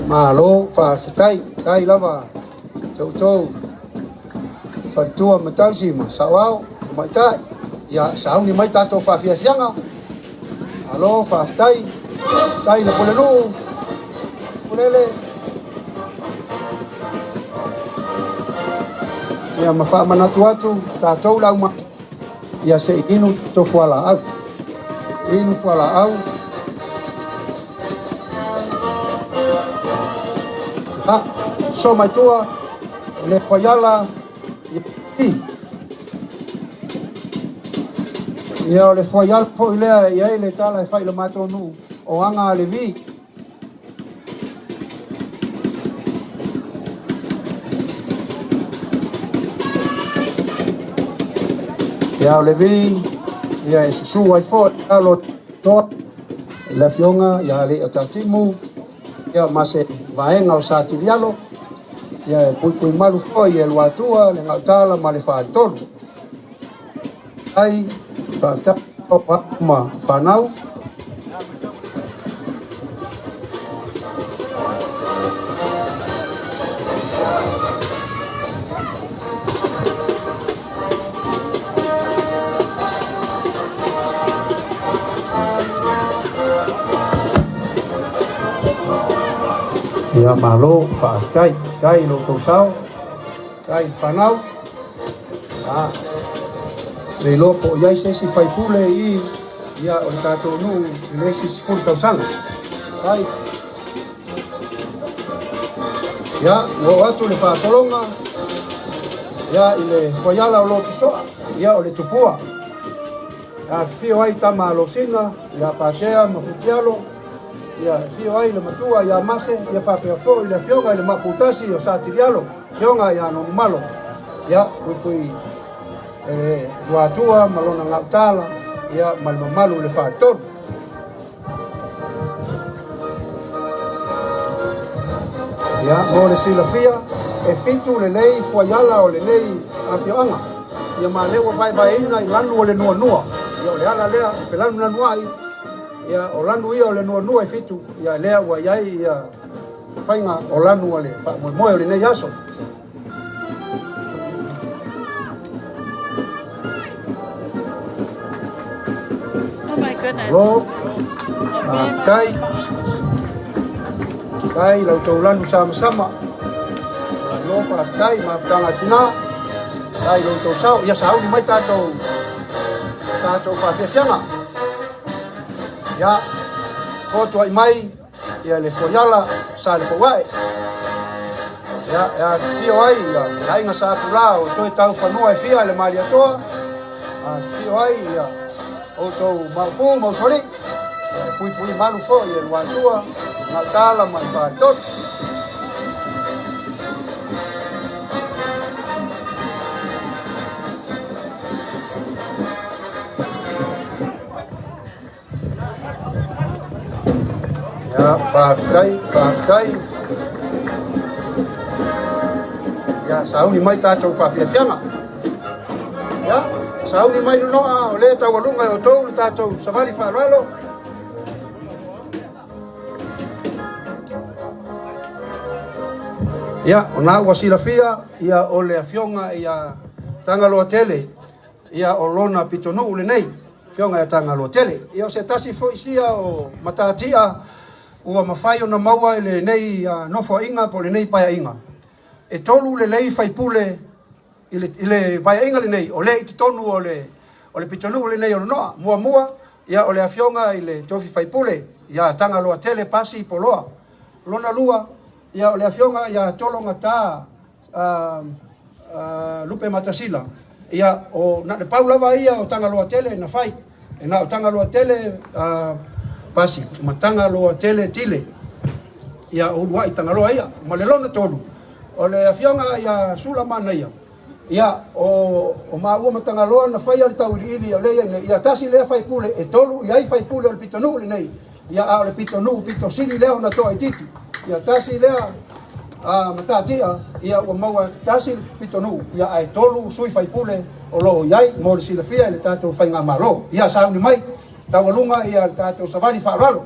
malo fa tai lava châu phần tua mà tao gì mà sao áo mà tai ya sao ni mai ta to Faafiafiaga alo fa tai na polele ya mafa manatu atu tātou lau ma ya se inu to fuala au so mai tua le poyala ya le foyal po ile ya le tala fai le matonu o anga le vi ya le vi ya su ai po alo to la fionga ya le atatimu ya mase vaenga o sa tilialo ya pui malu ko ya el watua le ngatala male fa tonu ai pa ta ma fanau ya malo fa kai lo Tausau kai fanau le lo po ya se si fai pule i ya o tato nu le si fur Tausaga kai ya lo atu le fa solonga ya ile foyala lo tisoa ya o le tupua ya fio ai tama lo sina ya patea mafutialo ya fio ai le matua ya mase ya Faafiafiaga ile fioga ile Tutoatasi o sa tirialo fioga ya no malo ya pui watua malona ngautala ya malmamalu le fator ya mo le silafia e fitu le lei foyala o le lei afioanga ya malewa vai ina lanu o le nuanua ya le ala lea pelanu lanua ya olanu ia o le nuanua e fitu ya lea wa yai ya fainga olanu ale mo le nei aso lo kai lau tau lanu sama lo pa kai ma tanga tina kai lo tau sao ya sao ni mai tato Faafiafiaga ya ko to mai ya le foyala sa le poai ya fio ai ya inga sa pula o to tau fanua e fia le malia toa fio ai ya o to mapu mo sori pui malu fo ya watua na tala ma patot ya Faafiafiaga ya ia sauni mai tātou Faafiafiaga. Ia, sauni mai noa o le taualunga o tou le tātou savali whaaralo. Ia, o nā ua silafia, ia o le afionga ia tangaloa tele, ia o lona pitonu ule nei, fionga ia tangaloa tele. Ia o se tasi fo isia o matatia, ua mawhai o na maua ele nei nofo inga po le nei paia inga. E tolu le lei whaipule, ile paia inga le nei, o le i tonu o le pitonu le nei o noa, mua, ia o le afionga ile tofi whaipule, ia tangaloa tele pasi poloa, lona lua, ia o le afionga ia tolonga tā lupe matasila. Ia o na le paulava ia o tangaloa tele na whai. E na o tangaloa tele pasi, ma tangaloa tele tile. Ia o lua i tangaloa ia, ma le lona tolu. O le afionga ia sula mana ia. Ia o maua ma tangaloa na whai al tau ili o leia ia tasi lea whai pule e tolu ia i whai pule o le pitonu le nei. Ia a o le pitonu, pito siri lea na toa i titi. Ia tasi lea matatia, ia ua maua tasi pitonu, ia ai tolu sui whaipule o loo iai, mo le silafia le tātou whainga malo. Ia sauni mai, taualunga ia le tātou savali whaaralo.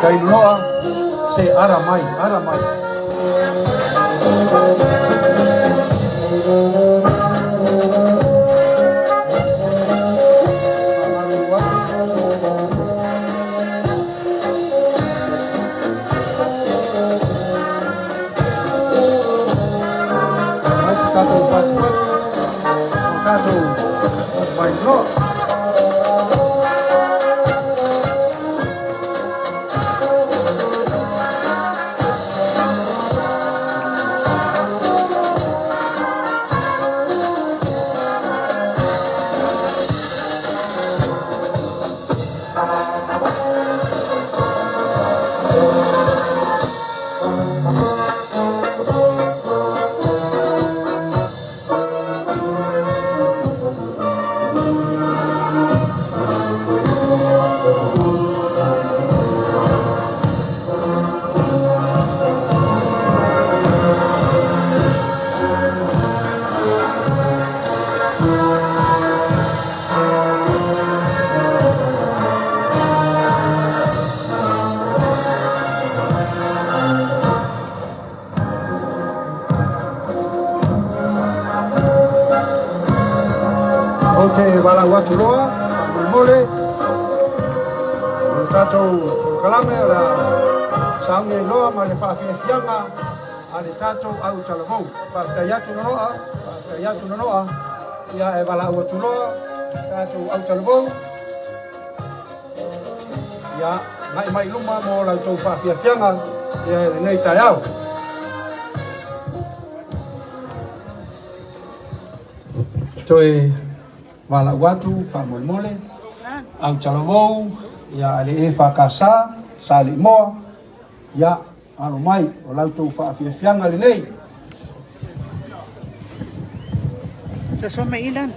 Kai noa se ara mai. te wala watu loa, mole, tātou kalame o la saunge loa ma le Faafiafiaga a le tātou au talamou. Whakataiatu no noa, ia e wala watu loa, tātou au talavou. Ia, ngai mai luma mo lau tau Faafiafiaga, ia nei tai au. Toi wala watu whamole au talavou, ia ele e whakasa, sa le moa, ia alo mai o lau tau Faafiafiaga le nei. Te so me ilan.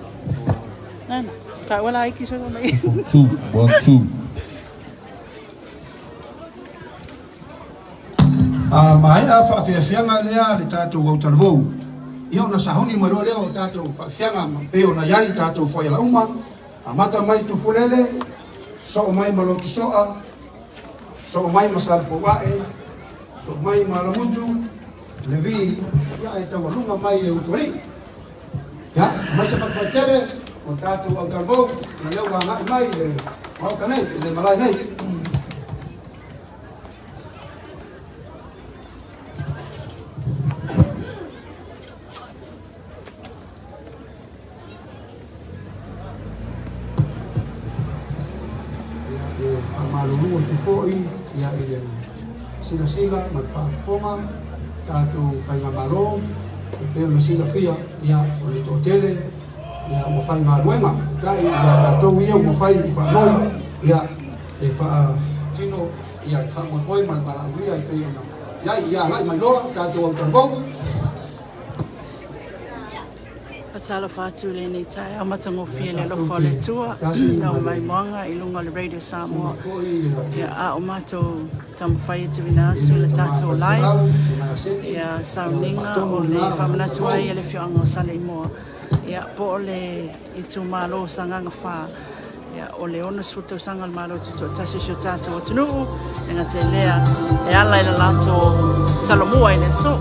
Nana, ka wala iki so me. 2, 1, 2. Mai a Faafiafiaga lea le tātou au talavou. Ia ona sahoni ma loa lea o tātou Faafiaga ma peo na iai tātou whai la uma. A mata mai tu fulele, so mai ma lotu soa, so mai ma salpo wae, so mai ma lamutu, le vi, ia e tawalunga mai e utuari. Ya, mai se pakpatele, o tātou au talavou, na leo wa ngai mai le mauka nei, le malai nei. Amalulu tu foi ia ele sila ma fa tātou whainga malo, peo na sila fia ia o le tōtele, ia o whainga luenga, tai ia tau ia o whainga whanoi, ia e wha tino, ia e wha moipoi ma mara uria i peo na. Ia ngai mai loa, tātou au talavou. Tala whātu le nei tai, au matango fia le lofa le tua, nau mai moanga i lunga le Radio Samoa. Ia a o mātou tamu whai atu ina atu le tātou lai. Ia sauninga o le whamanatu ai e le whioanga o sale i moa. Ia po o le i tū mālo sanganga whā. Ia o le onas futu sanga le mālo tutoatasi sio tātou atunuu. Enga te lea e ala i le lato talamua i le so.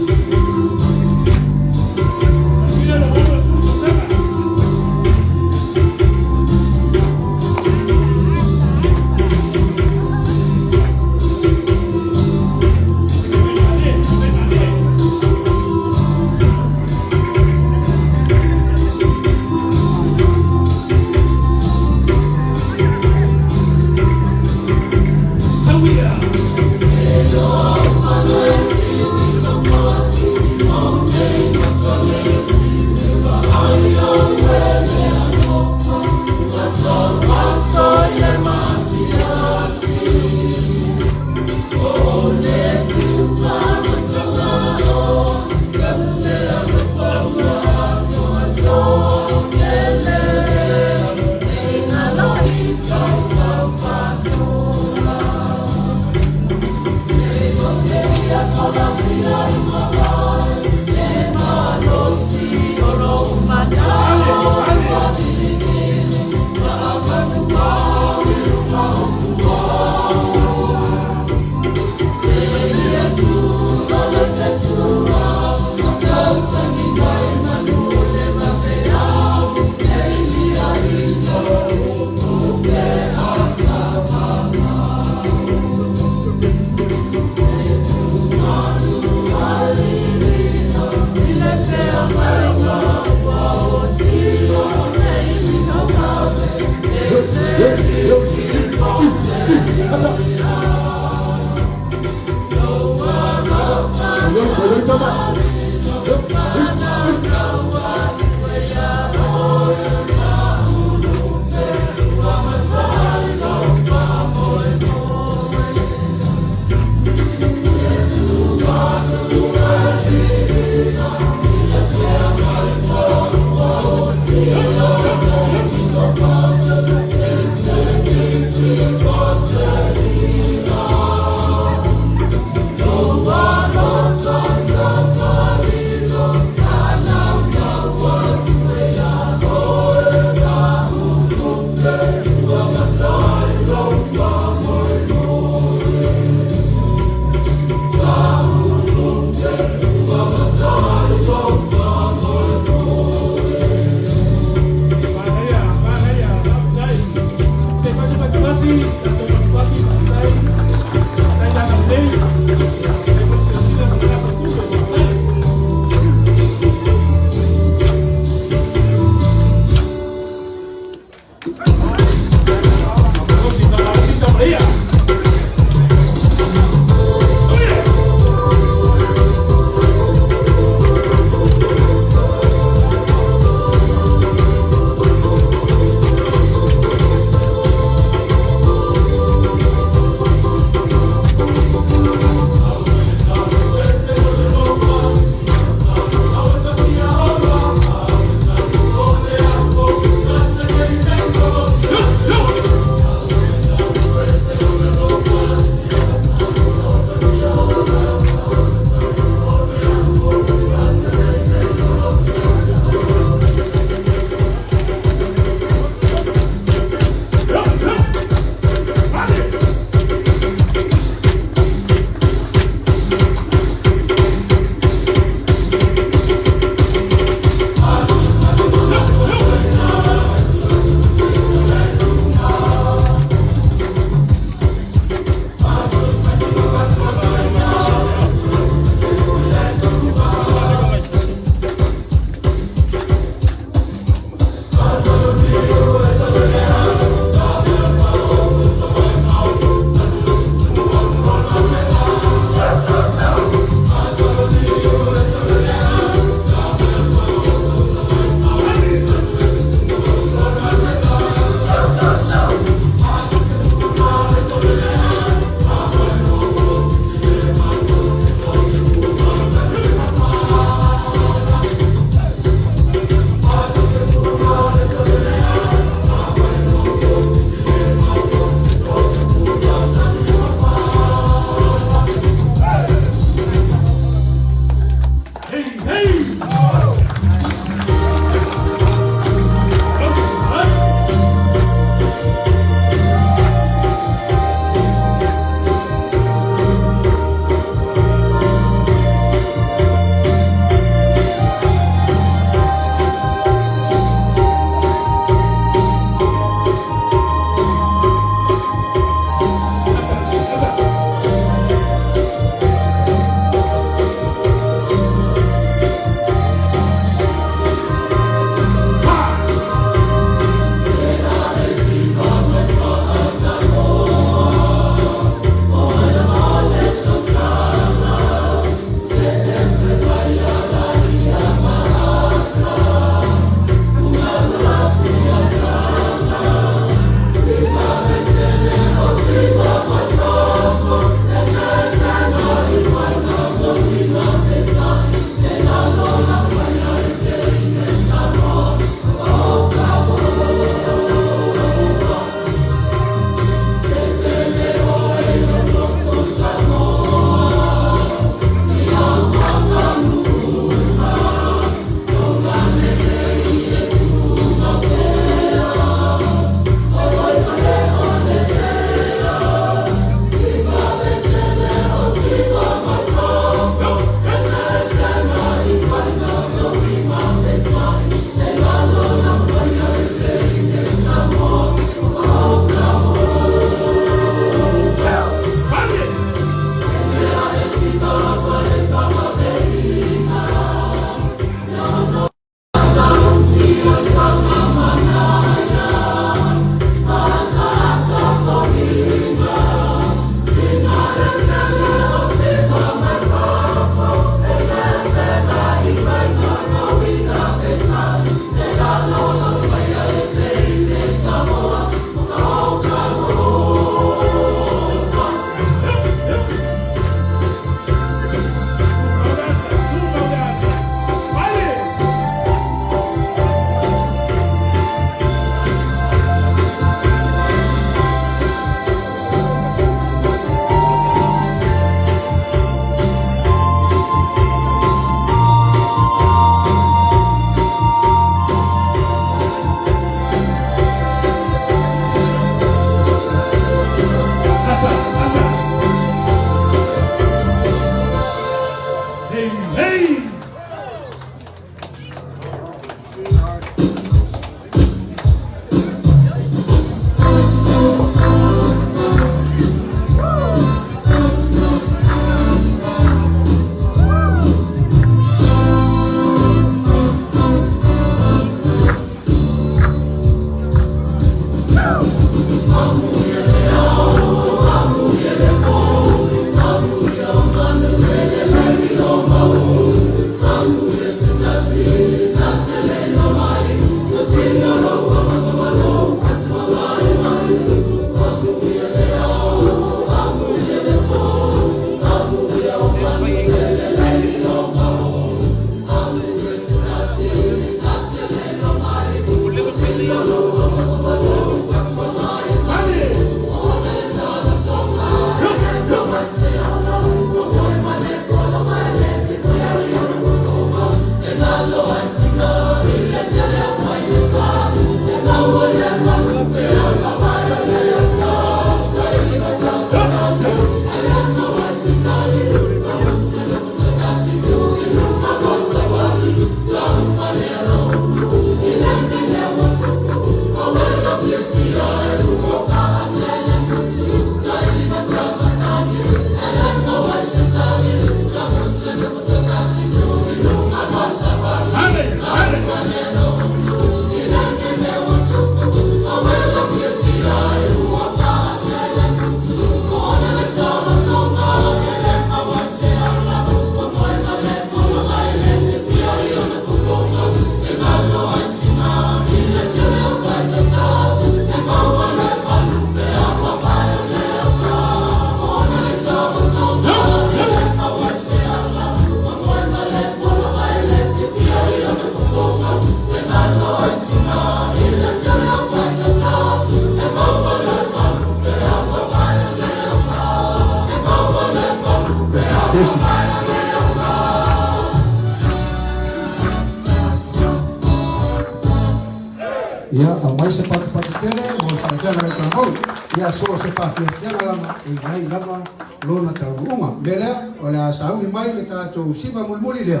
Ia au mai se patu tele mo whakatana rei ka hau. Ia so se whaafiafiaga lama e ngai lama lona tauruunga. Melea o le a sauni mai le tātou siva mulmuli lea.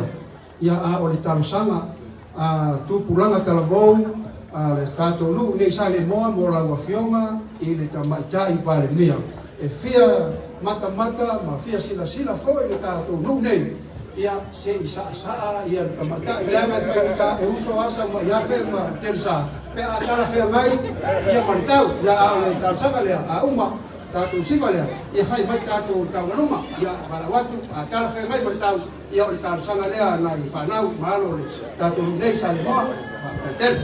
Ia a o le Tausaga tupulanga talavou le tātou nuu nei sa le moa mo lau afionga i le tamaitai pale mia. E fia mata ma fia sila foi le tātou nuu nei. Ia se isa ia le tamaitai lea ngai whaika e uso asa ma iafe ma telsa. Pe a tala fea mai ia maritau ia a le Tausaga lea a uma tātou siva lea ia whai mai tātou tauanuma ia balawatu a tala fea mai maritau ia o le Tausaga lea na i whanau mahalo le tātou nei sa le moa whakatel.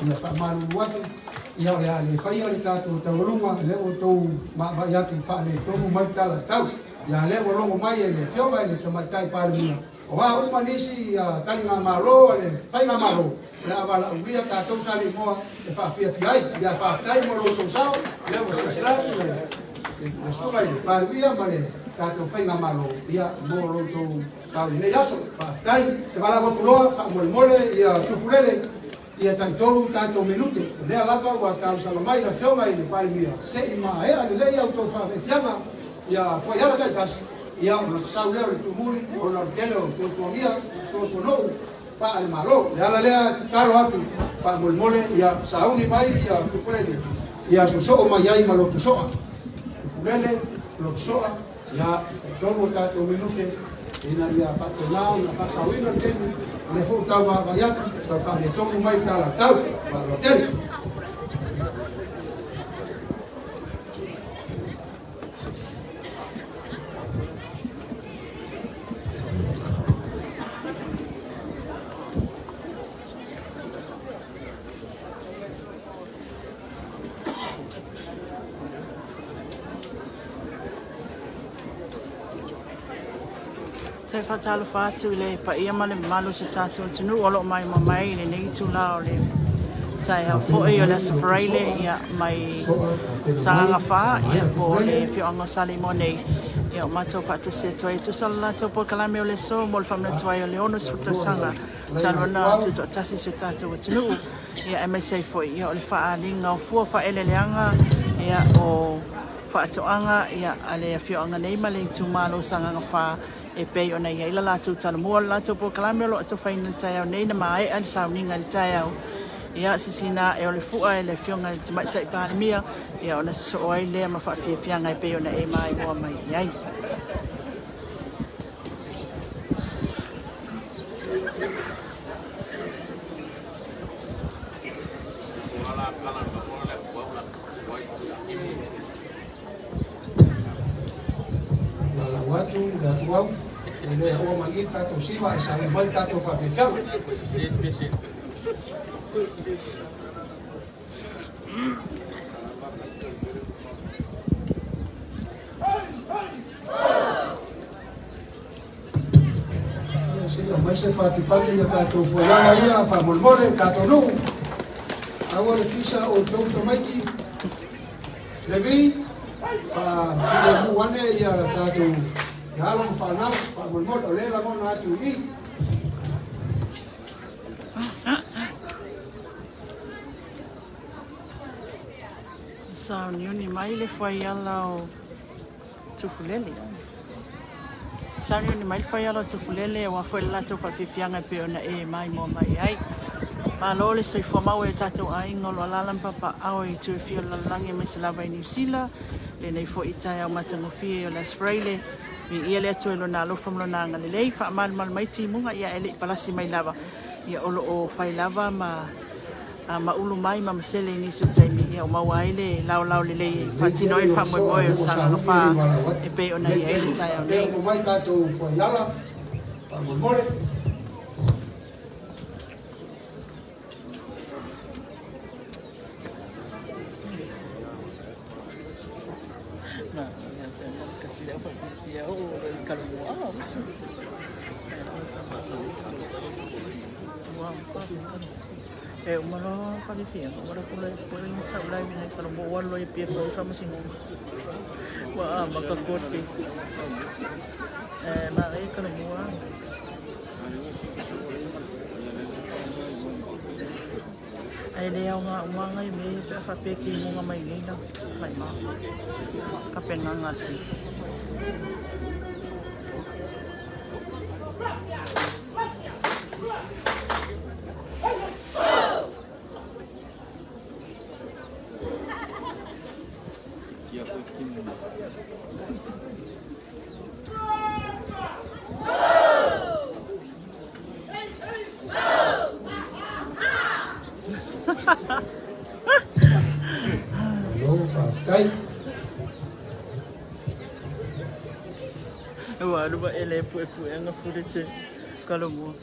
ia whaamalu watu, ia o le whaia le tātou taurunga, le o tau mai atu whaale tonu mai tala tau, ia le o longo mai e le whionga e le tamaitai pārimia. O wā umanisi tali ngā malo, le whai ngā malo, le awala uria tātou sali moa le Faafiafiaga, ia whaafitai mo lo tau sao, le o sisilatu, le sugai le pārimia ma le tātou whai ngā malo, ia mo lo tau sao nei aso, whaafitai, te wala motuloa, whaamole ia tufulele, ia taitolu tātou minute, lea lapa ua Tausaga mai la whionga i le pārimia, se i maa ea le lei au tau Faafiafiaga, ia whaiala taitasi, ia o sau leo le tumuli, o na tele o tuatoangia, tuatoanou, wha ale malo, le ala lea te talo atu, wha molmole, ia sauni mai, ia tufulele, ia susoo mai ai ma lotu soa, tufulele, lotu soa, ia tonu o tātou minute, ina ia whatonao, na whaksawina tenu, le fo tau wa vaiatu, tau whare tonu mai tala tau, wa lo tele. Te whatalo whātu le pa ia ma le malu se tātua tunu olo mai ma mai le nei tu la o le tai hau fōi o le asafaraile ia mai Sagaga whā ia po le whioanga sali mo nei ia o mātou whātasi e tuai tu sala lātou po kalame o le so mo le whamna tuai o le onus Tausaga talo na Tutoatasi se tātua tunu ia e mai sei fōi ia o le whaalinga o fua whaeleleanga ia o whaatoanga ia a le whioanga nei ma le tu malo Sagaga whā e pei ona ia ila lātou talamua lātou po kalame o lo ato whaina le tai au nei na mai al sauninga le tai au ia sisina e o le fua e le whionga le tamaitai pārimia ia ona se so ai lea ma Faafiafiaga e pei ona e mai mua mai iai. Watu gatuau ele o mangi tātou siwa e sa mai tātou Faafiafiaga. Ia mai se pati ia tātou fuaianga ia whamolmole tātou nuu. Aua le kisa o tau tamaiti levi wha muane ia tātou Halo mfanao, pagulmot, olela mo na atu i. Sa niuni mai le whai ala o tufulele. Sa niuni mai le whai ala o tufulele wa whai lātou Faafiafiaga pe ona e mai mo mai ai. Malo le soi whamau e tātou ainga lo alalampa pa au i tu e fio lalange me se lava i New Zealand. Le nei fo i tai au matangofie o las freile. Ia le atu e lo nā lofa mlo nā ngale lei, wha mal mai timunga ia ele palasi mai lava. Ia olo o whai lava ma ulu mai ma masele nisu taimi ia o mauaile lau le lei whatino e wha moe o Sagaga wha e pe o na ia ele tai au nei. Mai tātou whaiala, pagulmole. E umalo Faafiafiaga, ora pula pula sa ulai ni kalau buat lo ipir lo sama sini. Wah, maka kot case. Mari kalau buat. Ai dia nga ngai me pa peki mo nga mai gina. Mai ma. Kapen nga ngasi. Wah, lupa ele pu yang ngefudece kalau mau.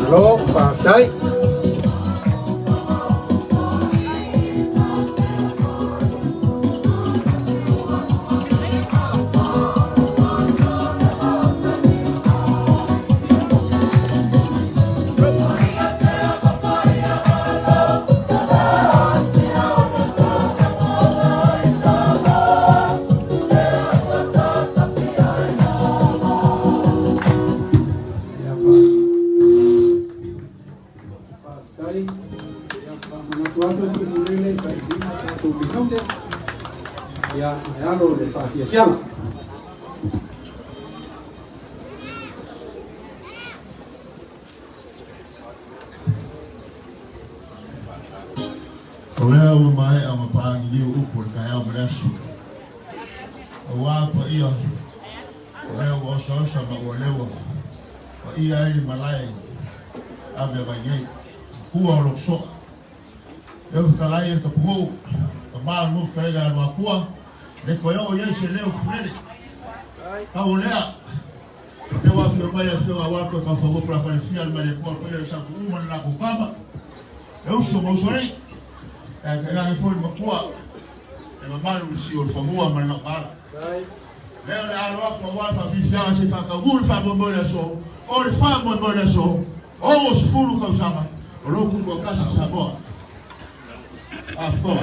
Hello, Faafiafiaga. Ya, ayalo de Faafiafiaga. Olea o mai a mapangi liu upu ka ya mresu. Wa pa ia. Olea o so ma o lewa. Wa ia i malai. Ave ba ngai. Kua lo so. Eu ka lai ka pu. Ka ma mu ka ga wa kua. Le ko yo ye se leo frere. Ka olea. Le wa fi mai a fi wa ka fa pra fa fi al mare ko ko sa ku man la ku kama. Eu so mo so rei. Kaya foi makua e mamalu si o famua mana kala leo la alo kwa wa Faafiafiaga se fa ka gul fa bombo la so o le fa bombo la so o os fulu ka usama o lo ku ko kasi Samoa a fo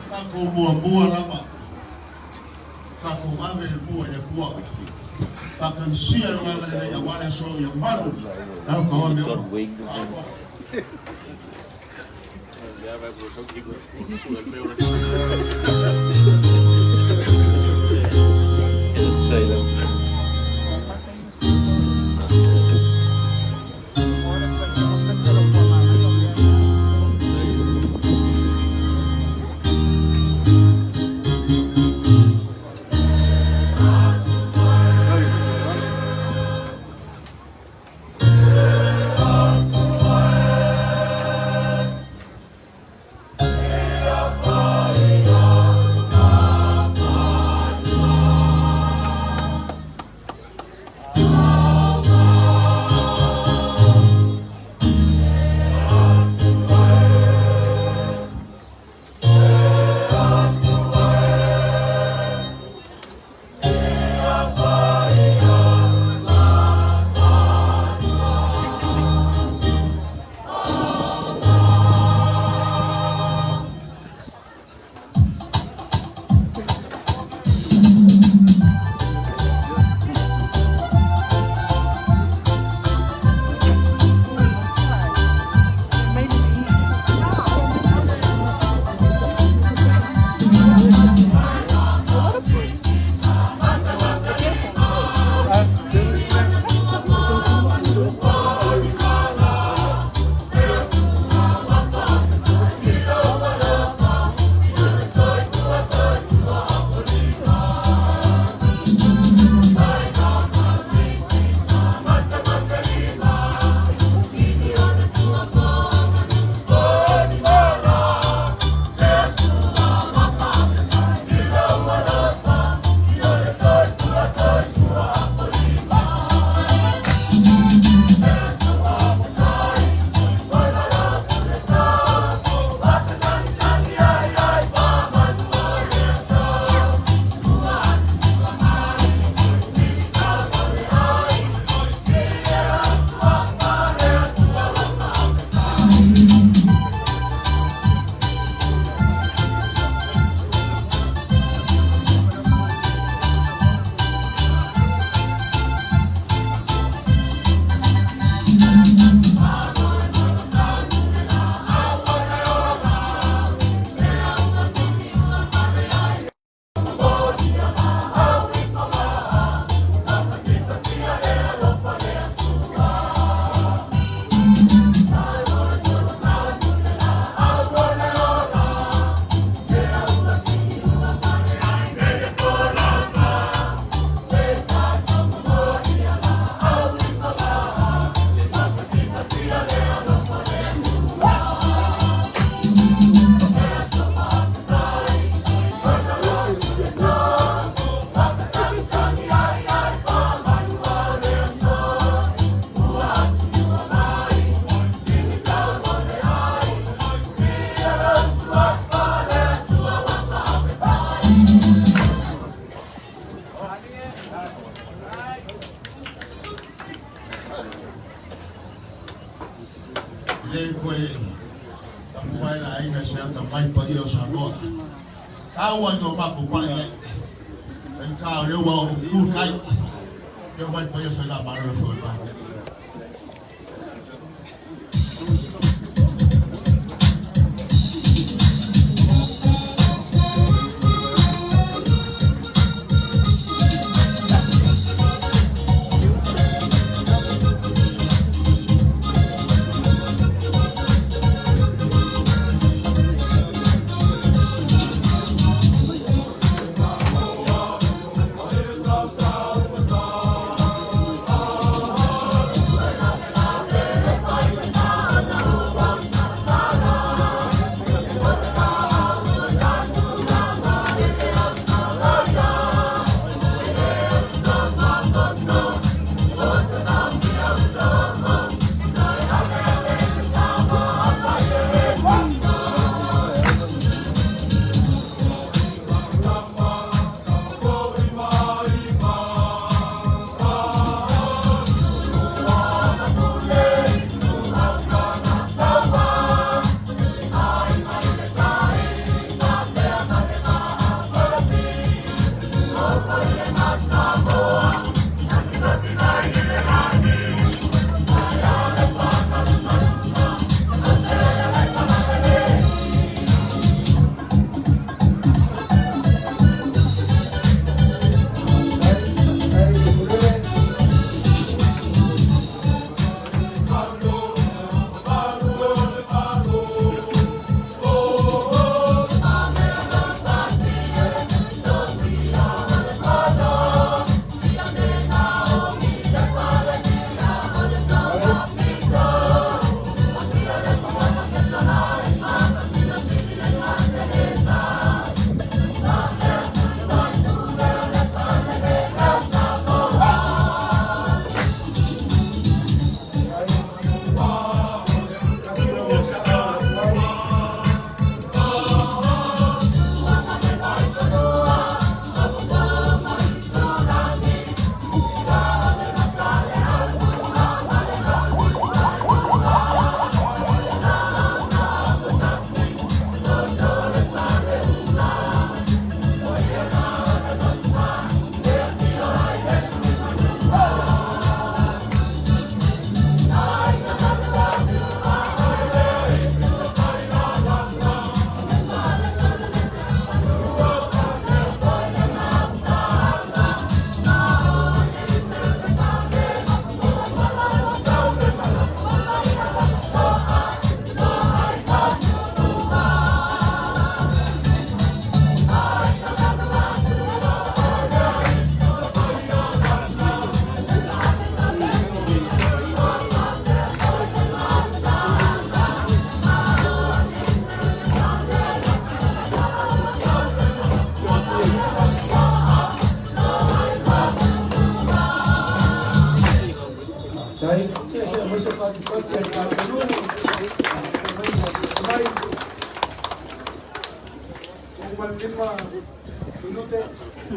ka ko mo lama ka ko ave le po le po ka kan si al wa le ya wa so ya malu na ko wa me Ya vai pro show chico. le koe tapuai la aina se ata mai pa ia o Samoa. Kaua no mako pa ia. Ai ka le wa o ku kai. Ke mai pa ia se la maro fo pa.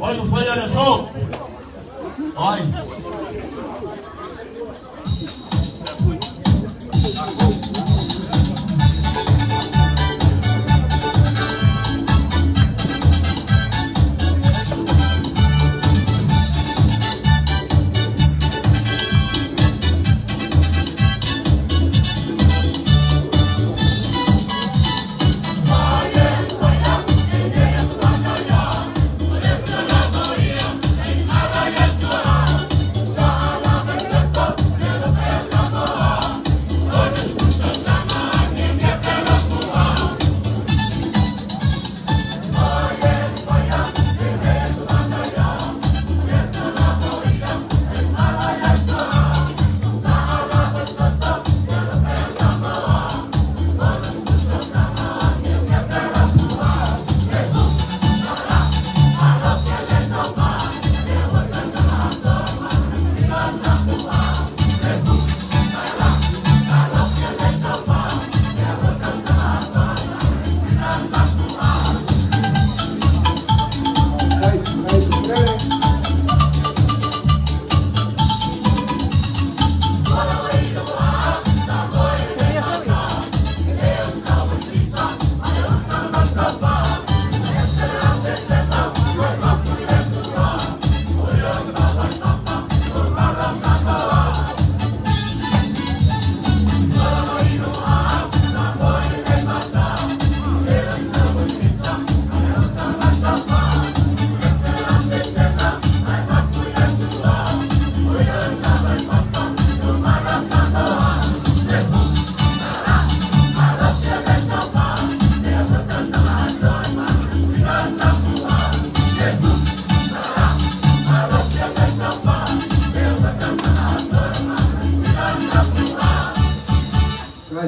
Olha, foi, olha só. Olha.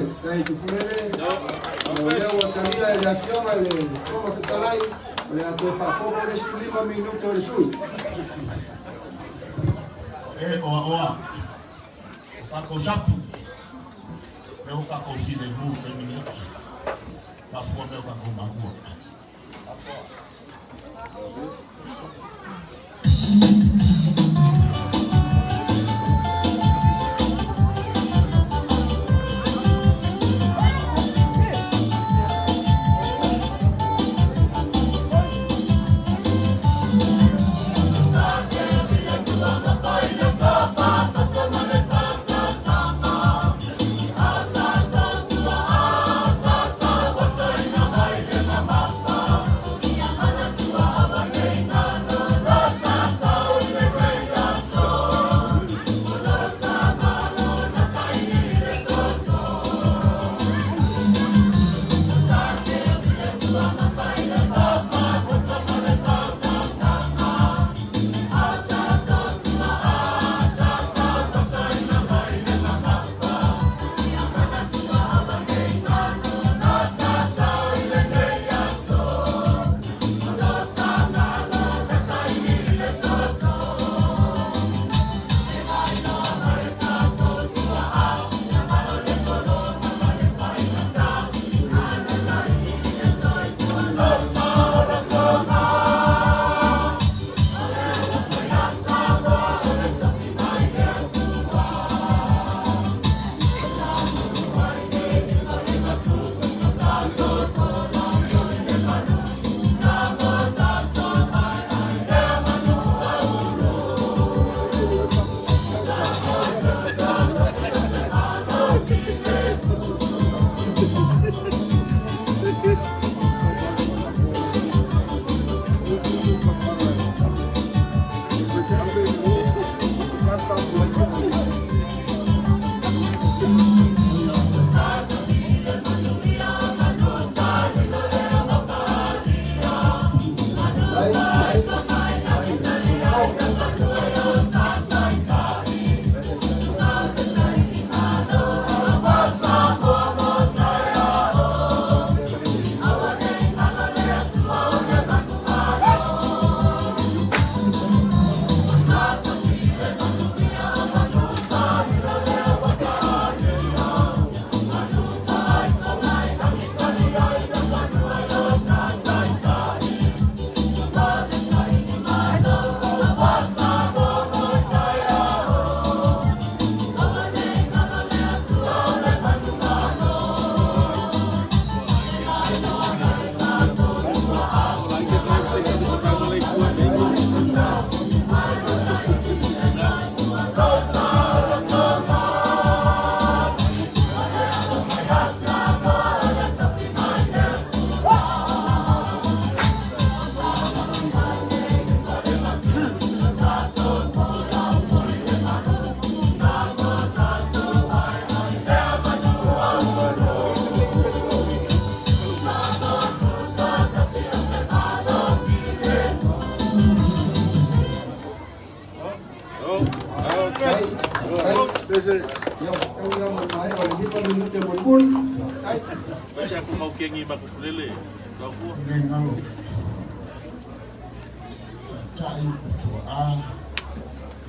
kai tu fulele. Leo tamia ya fioma le toma kutalai. Le atofa popo le 5 minutos le sui. Oa. Pako sapi. Meu pako fine mu termine. Pafua meu pako magua. Kasi ako mau kengi makukulele. Kau Nengalo. Chai tua.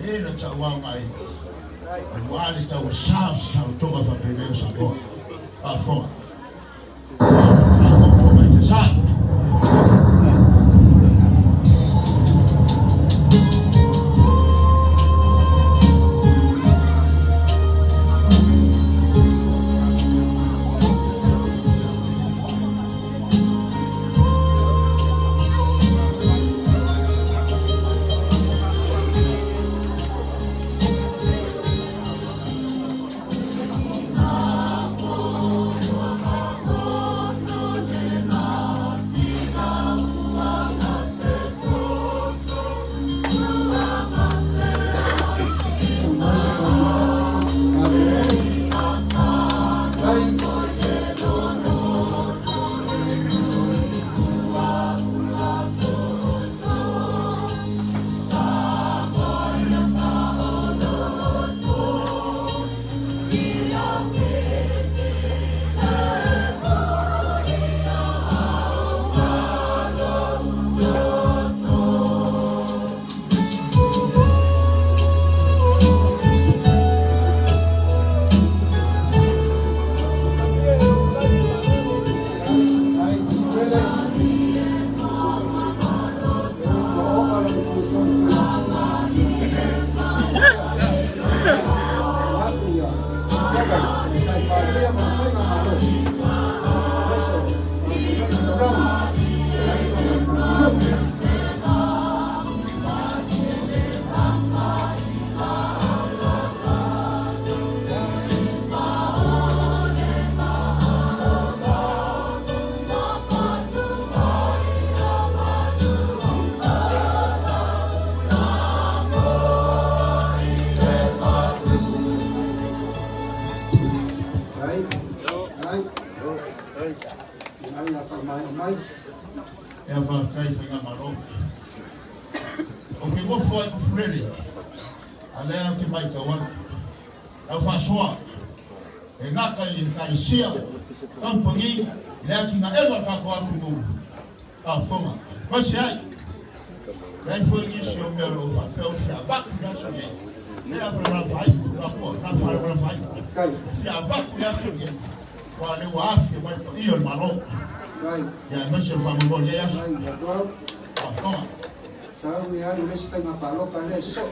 Era chawa mai. Wali tau sa toba fa pele sa go. Pa fo. Tau mai te sa. e whātai whenga maro. O ke ngofo ai kufurere, a lea ke mai tawatu. Au whasoa, e ngaka i karisia, kampangi, lea ki ngā ewa kako atu mou. A whonga, kosi ai. Lea foi ngisi o mea lo whapeo whia baku naso ne. Lea para whai, na kua, na whare para whai. Whia baku naso ne. Kwa le wa afi, mai pa iyo le mano. Ya meshe whamongoni e aso. A whonga. Sabi ano lesi tayo mapaloka leso.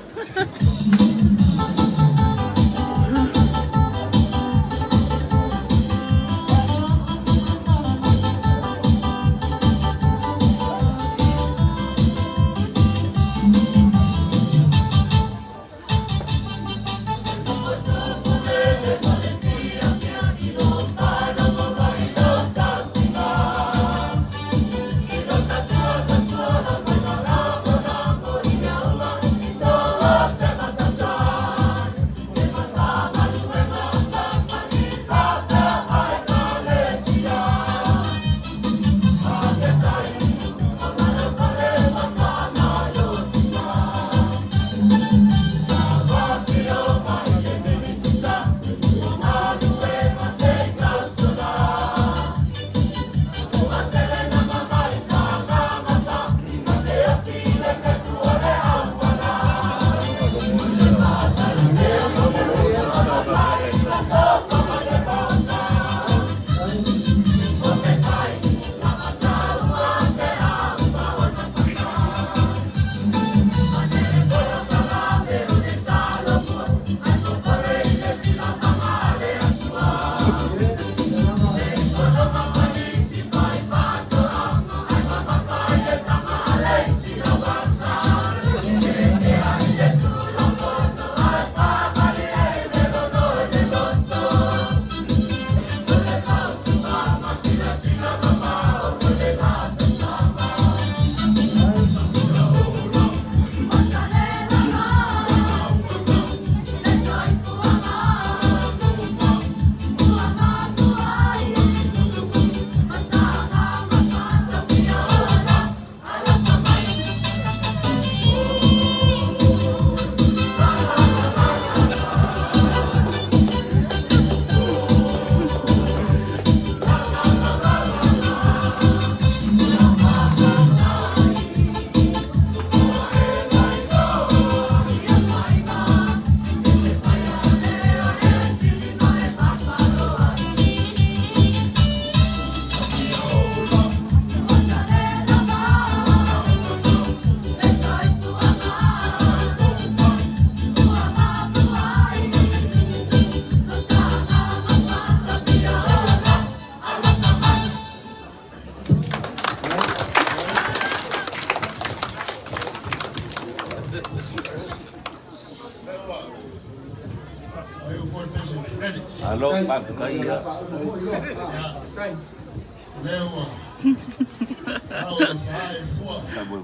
Alo, Pak Kaya.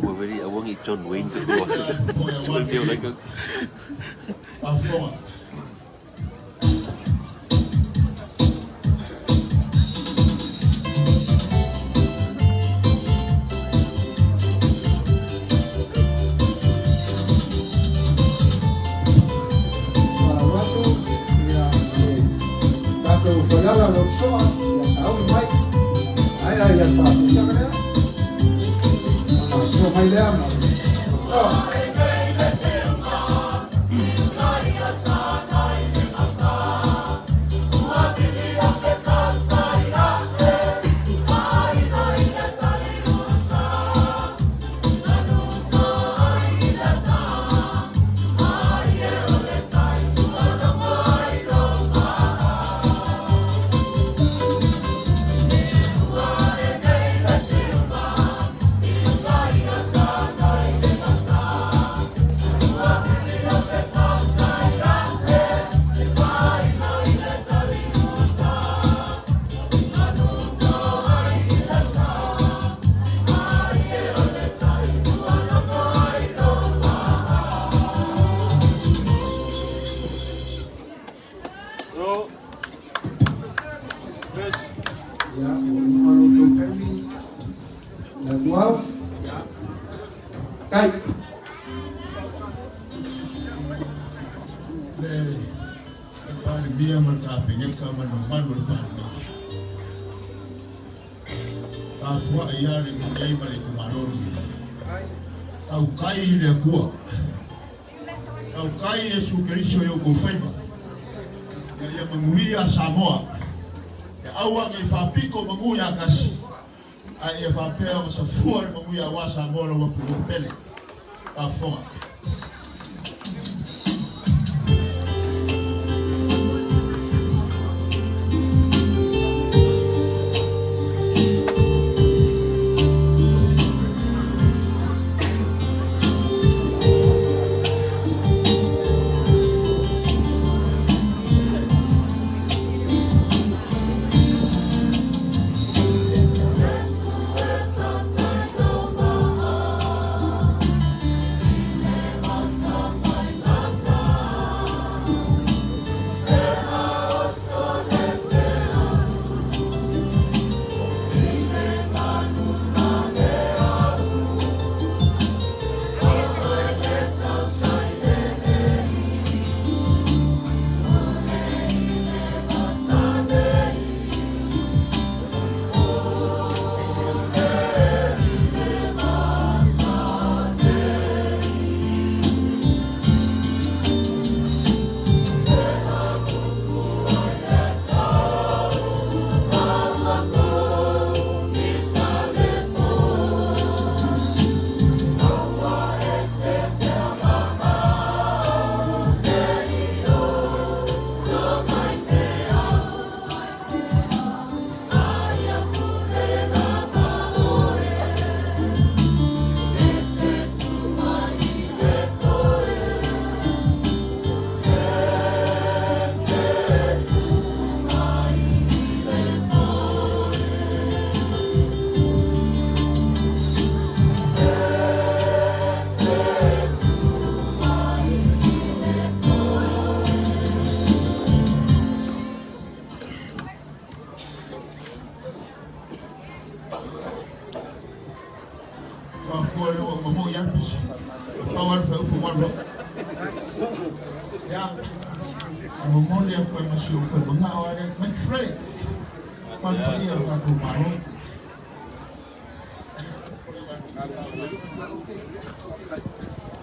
Buổi về đi ông nghĩ chôn quên cái đồ rồi điều đấy cơ. Sagaga lo soa, ya sabe mai. Ai ya Faafiafiaga. So mai le ama. So pare bia markapenye kama no malu pare ta tua iare ngai mari kumaroni au kai le kua au kai Yesu Kristo yo kufaiba ya manguia Samoa ya awa ngai fapiko manguia kasi ai e fapea sa fuori manguia wa Samoa wa kupele a fora.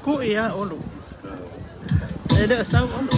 Ku ia olu. Ada sau olu.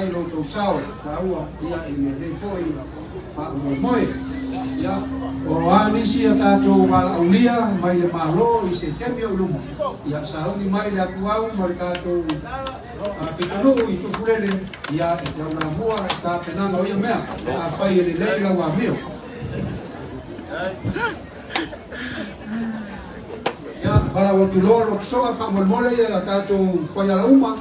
ai lo Tausaga taua ia i le foi fa mo ia o anisi tatou malaulia mai le malo i se temi o lumo ia sauni mai le atuau ma le tatou pikanu i tufulele ia e tauna mua ta penanga o ia mea a fai le leila wa mio ia para o tulolo soa fa molmole ia tatou fai ala uma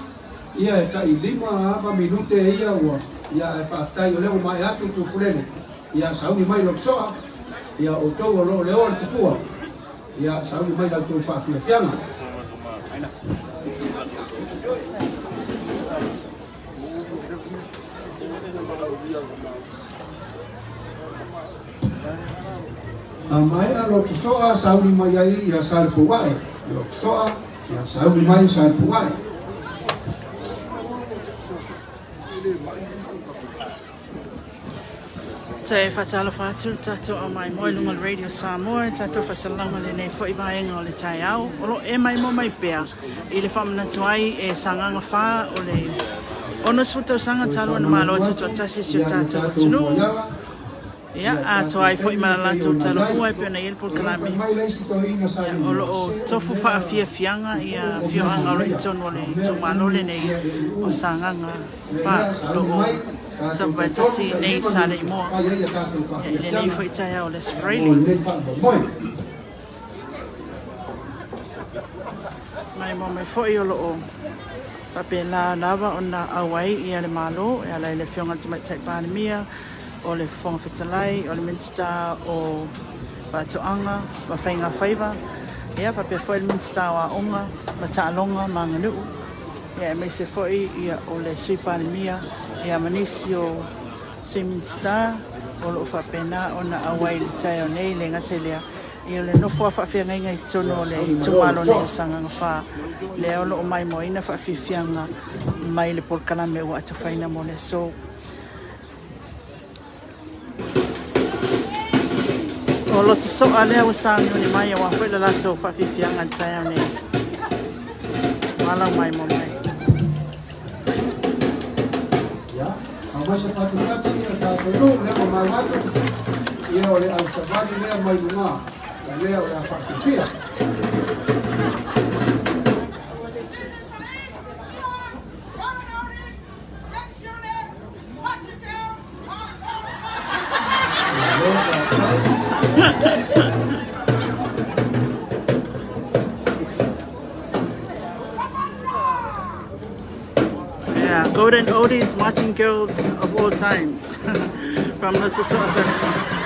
ia e tai lima aba minute ia ua ia e whaftai o leo mai atu tufulele ia sauni mai lo soa ia o tau o lo leo le tupua ia sauni mai la tu Faafiafiaga mai a lo soa sauni mai ai ia salpo wai lo soa ia sauni mai salpo wai Te whatala whātu tātou o mai moilunga Radio Samoa, tātou whasalanga le nei fo i vaenga o le tai au. Olo e mai mo mai pēr, i le whamanatu ai e sanganga whā o le ono sutau sanga talo na malo tutoatasi si o tātou atunu. Ia, a toa i fo i mana lātou talo mua e pēna i elpul kalami. Olo o tofu Faafiafiaga ia whioanga o le tonu o le tumalo le nei o sanganga whā lo o Tutoatasi nei sale i moa. Le nei fo i tai au les Freili. Mai mo me fo i olo o pape la lava o na awai i ale malo e ala le whionga te mai taipāne mia o le whonga whetalai o le minsta o Batoanga wa whainga whaiva ia pape fo i le minsta wa onga ma taalonga ma nganuu ia me se fo i o le suipāne mia ia manisi o Minsta o lo whapena o na awai le tai o nei le ngate lea i o le nofo a whawhianga inga i tono o le tumalo nei o sanganga wha le o lo o mai mo ina whawhianga mai le polkalame o atu whaina mo le so o lo te so a lea o sangi o ni mai a wafoi le lato whawhianga tai o nei malau mai mo mai Masa patu-patu ia tātou leo mai watu ia o le Tausaga lea mai lunga lea o le Faafiafia Golden oldies, marching girls of all times from the Tutoatasi.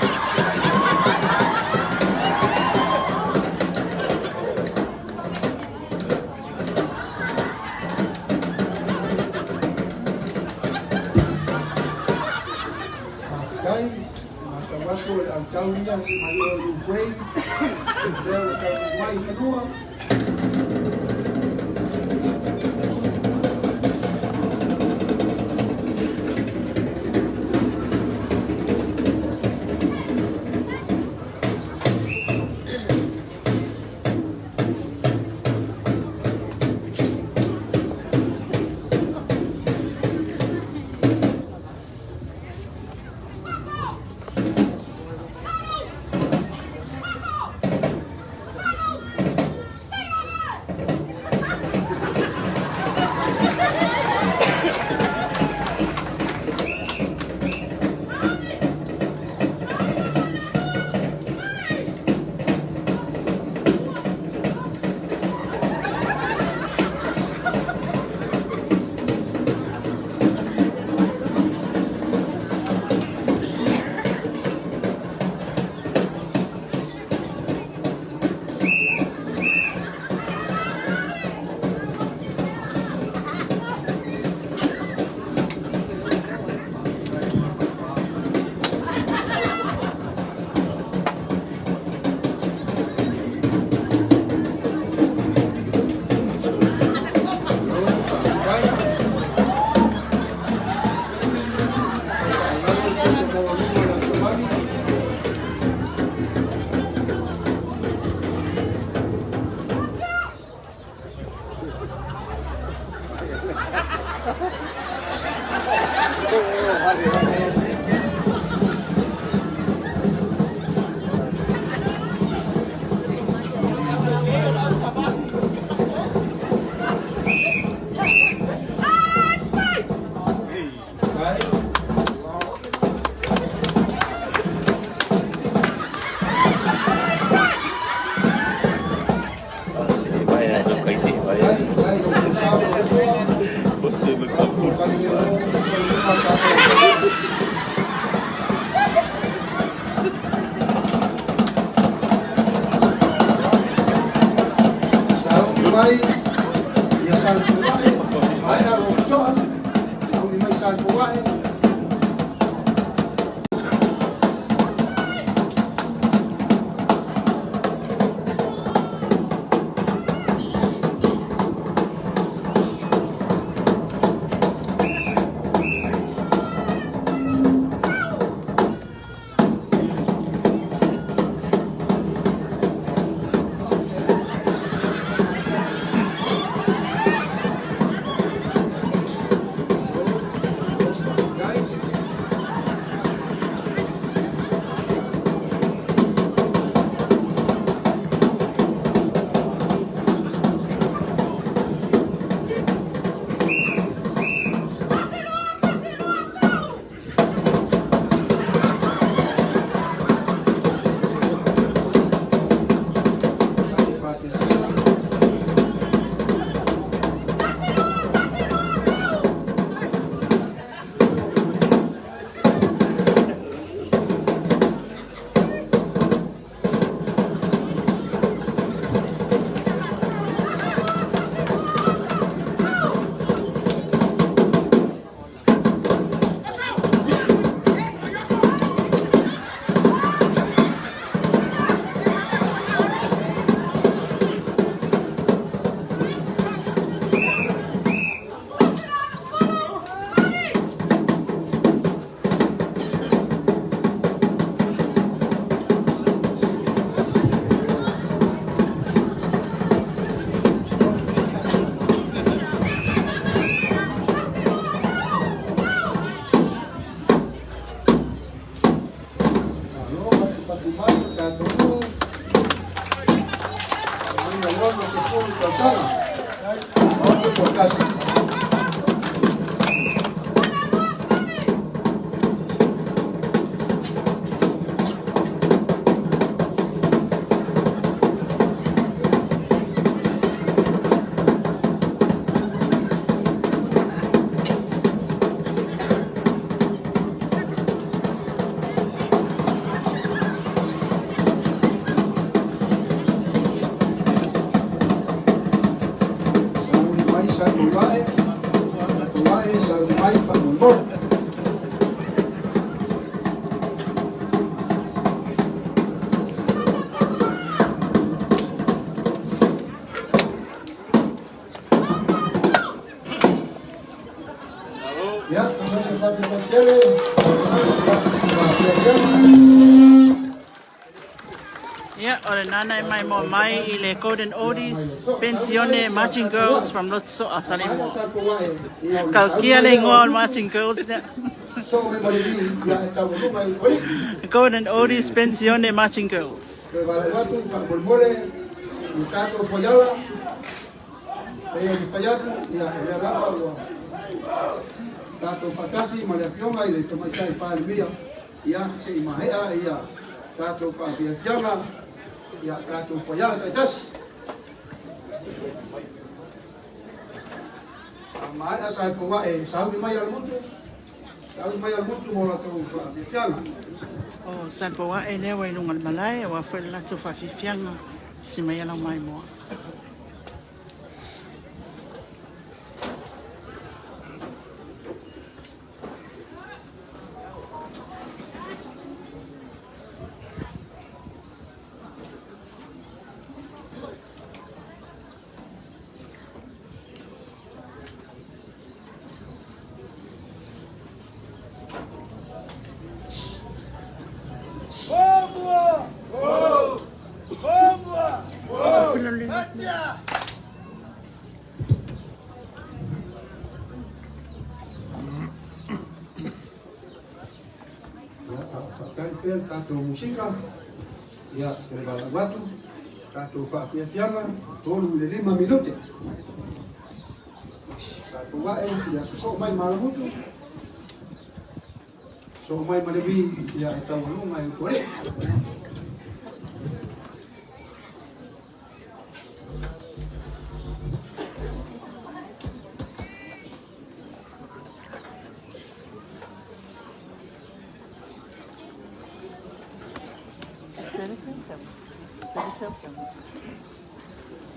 Tausaga. Tutoatasi. Yeah, o le nana mai mo mai I le Golden Oldies Pensione Marching Girls from Lotso a Samoa. Ka kia le ngol Marching Girls ne. Golden Oldies Pensione Marching Girls. Tutoatasi Faafiafiaga ile tumakai pale mia ya si mahea ya Faafiafiaga ya Tutoatasi mahea sa kwa saudi mai al mutu mola Faafiafiaga Oh, Samoa e lewa I lunga malai wa fela tu Faafiafiaga si mai ala mai mo. whakaipea tātou musika, ia te wala watu, tātou Faafiafiaga, tolu le 5 minute. Tātou wae, ia so mai malamutu, so mai malewi, ia e taualunga e utoe.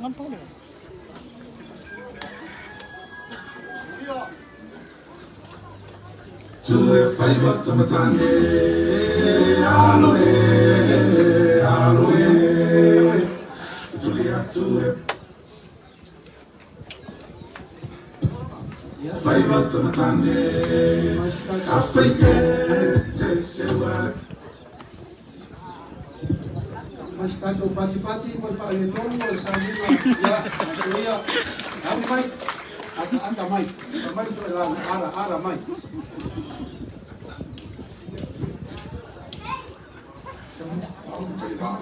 Não pode. Tue faiva tamatane, aloe, aloe, tulia tue. Faiva tamatane, afeite te sewa. Mas tātou pati-pati, poi whaare tonu, o sāmua, ia, soia, au mai, anta mai, mai tu la ara mai.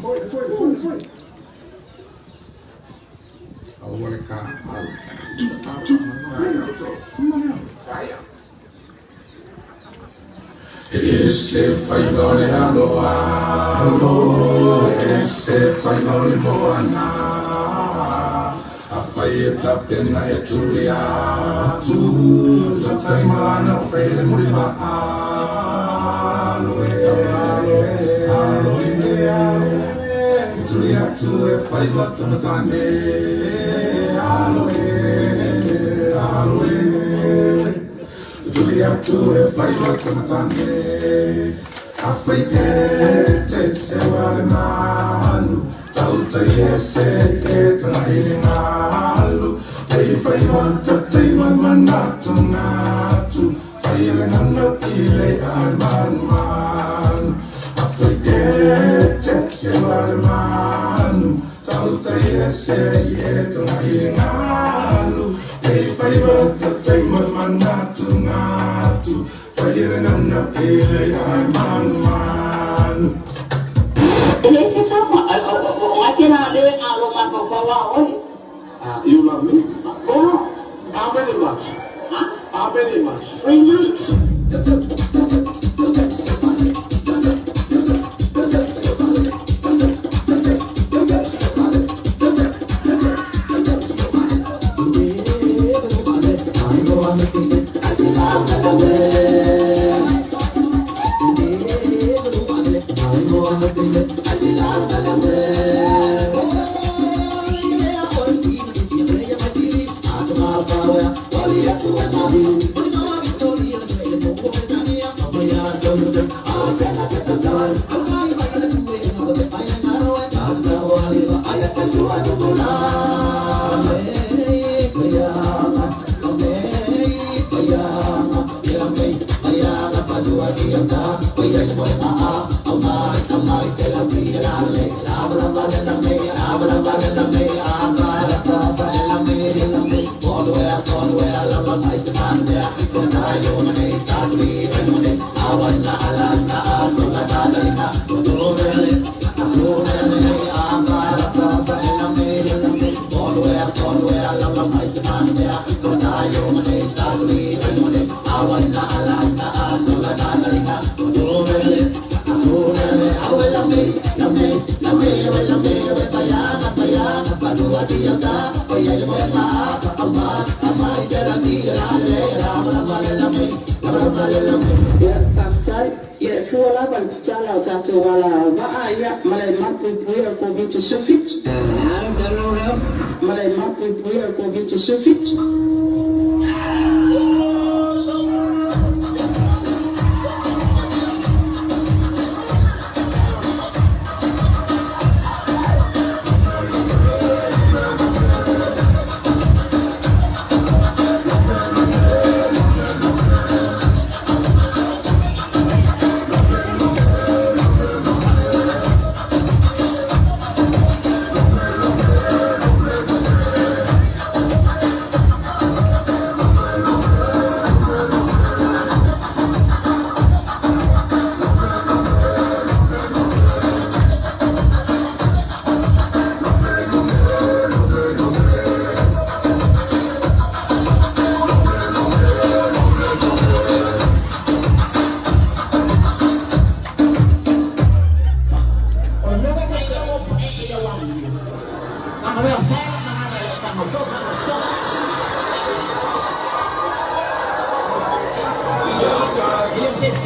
Foi. Awale ka alu. Esse failole alo, esse failole moana. A faeta pena e tulia tu, tatai malana faile muriva alo, tulia tu e faiva tamatane alo. Tulia tu e faiva tamatane a faite te sewa le manu tauta yese e tanahiri malu ei faiva tatai manatu natu faile nana ile manu a faite te sewa le manu tauta yese e tanahiri malu ei faiva tatai manatu natu faile nana ile manu. Esse calma, aquela lei a loma for olha. You love me? Oh, How many months? huh? How many months? 3 months.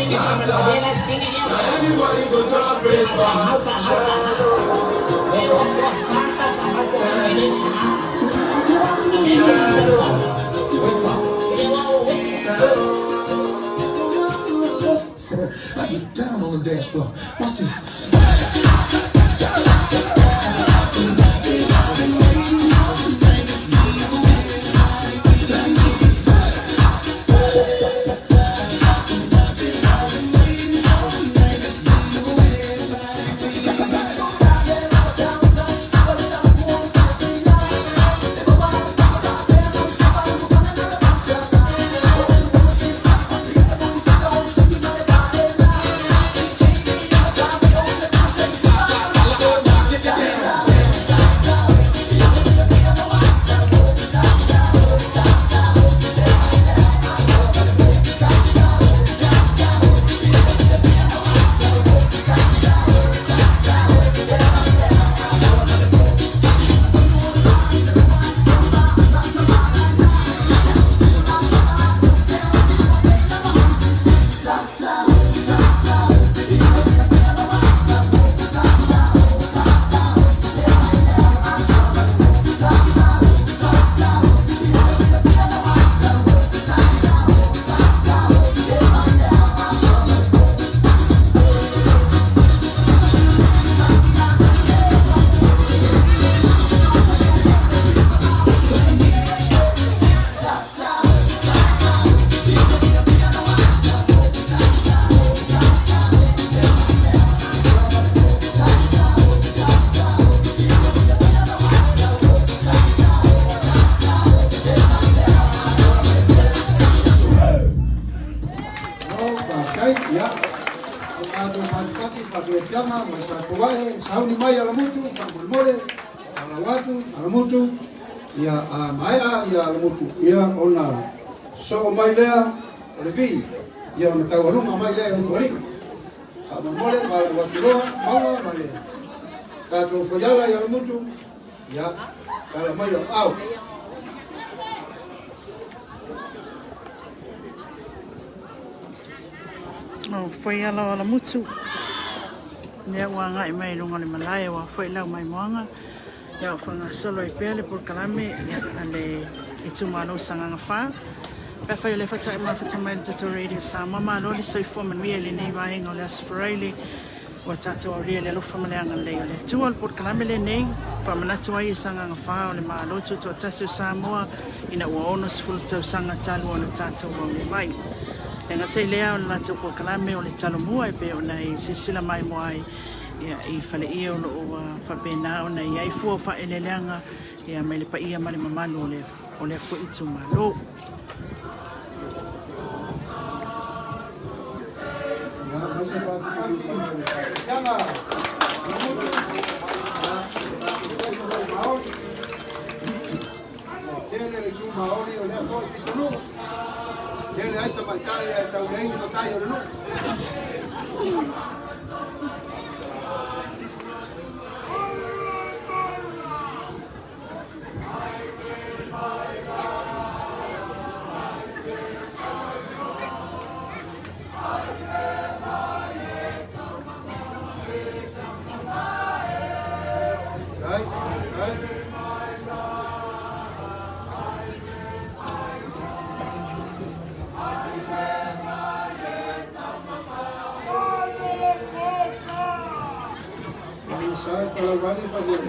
Everybody go to breakfast. I get down on the dance floor. Watch this. Faafiafiaga, Masakoae, sauni mai ala mutu, pangulmole, ala watu, ala mutu, ia maea ia ala mutu, ia ona so mai lea, ole vi, ia ona taualunga mai lea utuari, mole, waturoa, maua, male, kato foiala ia ala mutu, ia, ala mai au. Foi ala mutu. Nea wanga i mai lunga le malaya wa foi lau mai moanga. Ia whanga solo i pēle por kalame ale i tumalo sanganga wha. Pea whai le whata i maa whata mai le Tuto Radio Samoa. Maa loli soi fōman mia le nei wahenga o le asfareile. Wa tātou au ria le alofa maleanga lei o le tual por kalame le nei. Pa manatu ai i sanganga wha o le maa lo Tutoatasi o Samoa. Ina ua ono sifulu tausanga talu o le tātou au le mai. E ngatai lea o le nātou por kalame o le talo mua e pe o nei sisila mai mo ai i whale ia o lo whapena o nei ai fua wha eleleanga ia mai le pa ia male mamalu o le fu itu malo. Ele aí tá batalha, tá urendo, tá aí, não? Kalau balik pada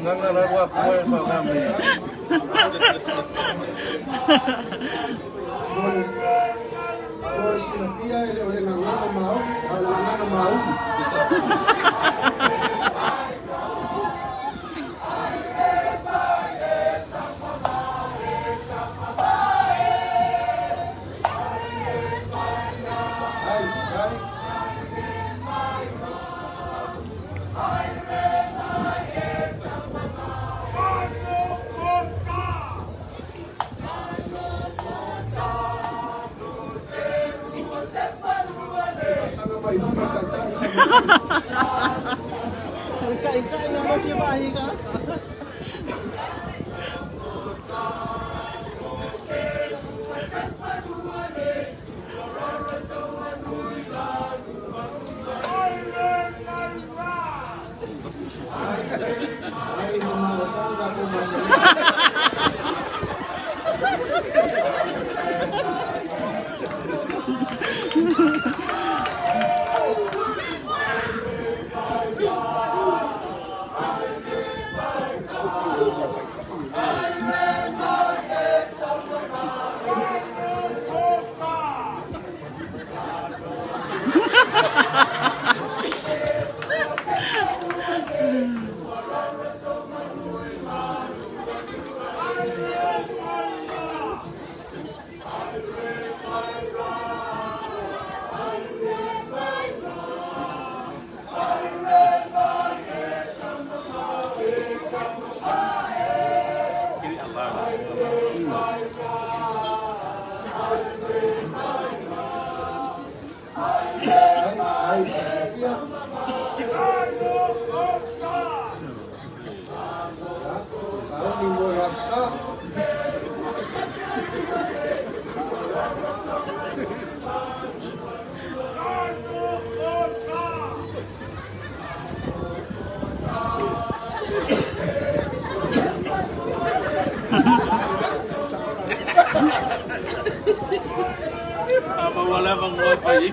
Nganga Kalaro ako ay sa kami. Ora sila pia ele ole ngana mau, ala ngana mau. Kain-kain lang daw siya bahay ka. Wala bang wifi?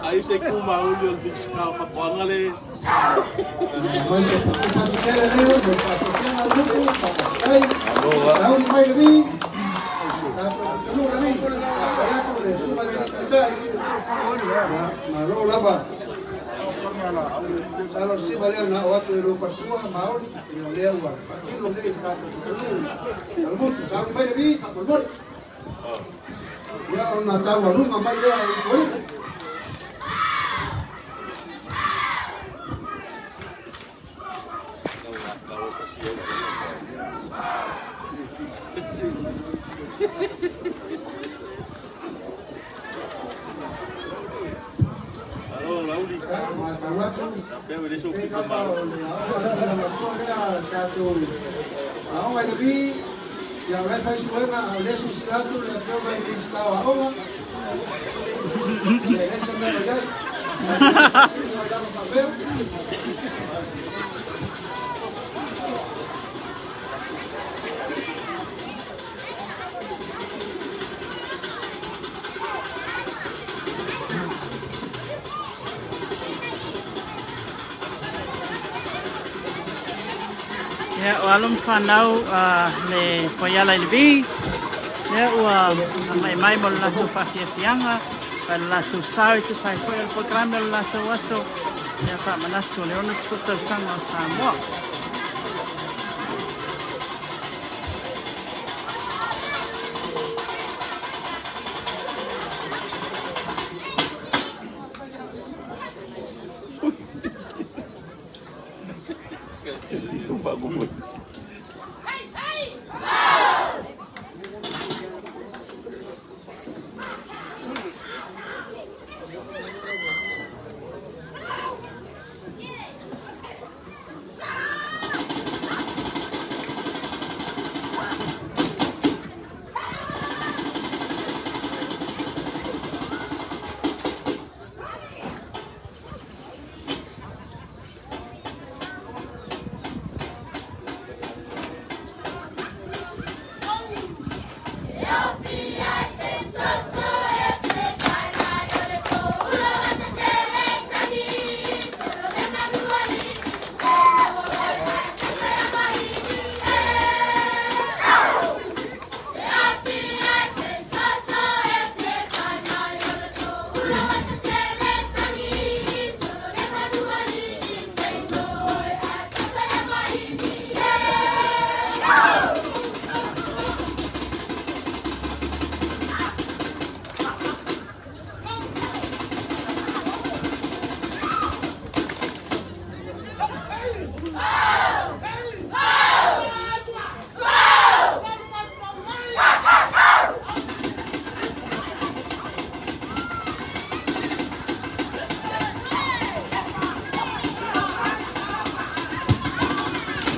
Aí sei que o Mauro e o Bix Cal Fapuangale. Kalau si baliau nak waktu itu pertua mau dia buat, kilo dia kalau mut sampai lebih tak berbut. Ya orang nak tahu lalu ngambil dia itu. Ako ay nabi, yung wifi suwe nga, ulit sa silato, nato ba yung islaw ako nga. Kaya sa mga bagay. Wala mo papel. Ya, walum whanau le whaiala i levi. Ya, ua mai mo lato Faafiafiaga, pa lato sao i tu sai whai al programa lato aso. Ya, pa manatu le ona sipu Tausaga o Samoa.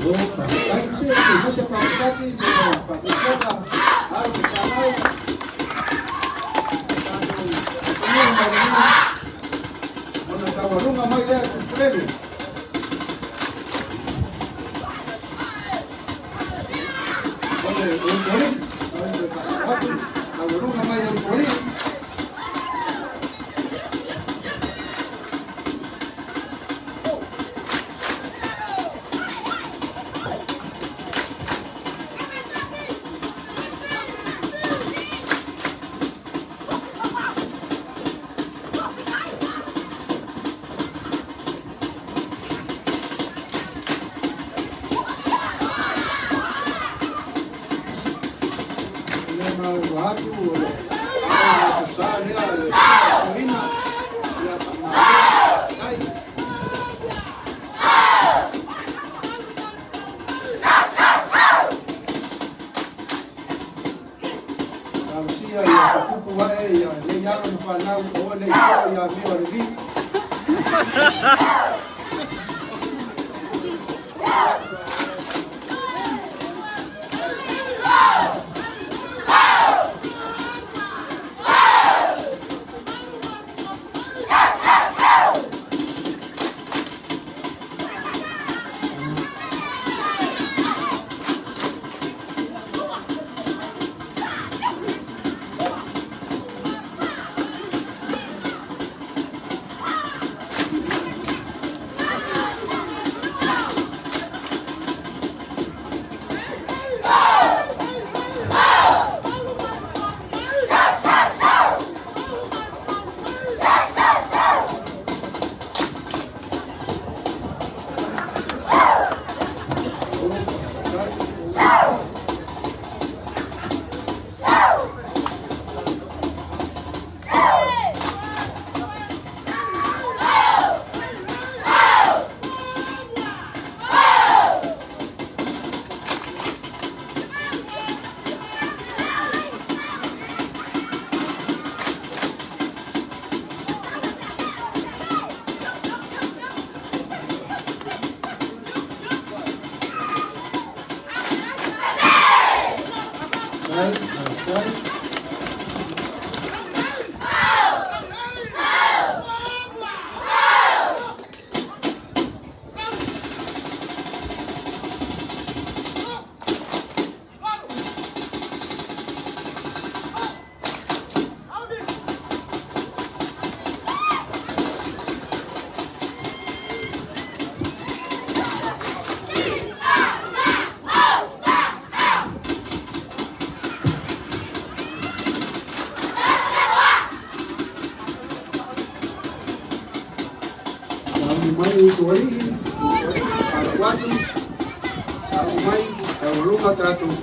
Baik sih, bisa klarifikasi, Faafiafiaga harus disalai. Ona tawarunga mai lea tufurelu. Ole, umpoli, tawarunga mai umpoli.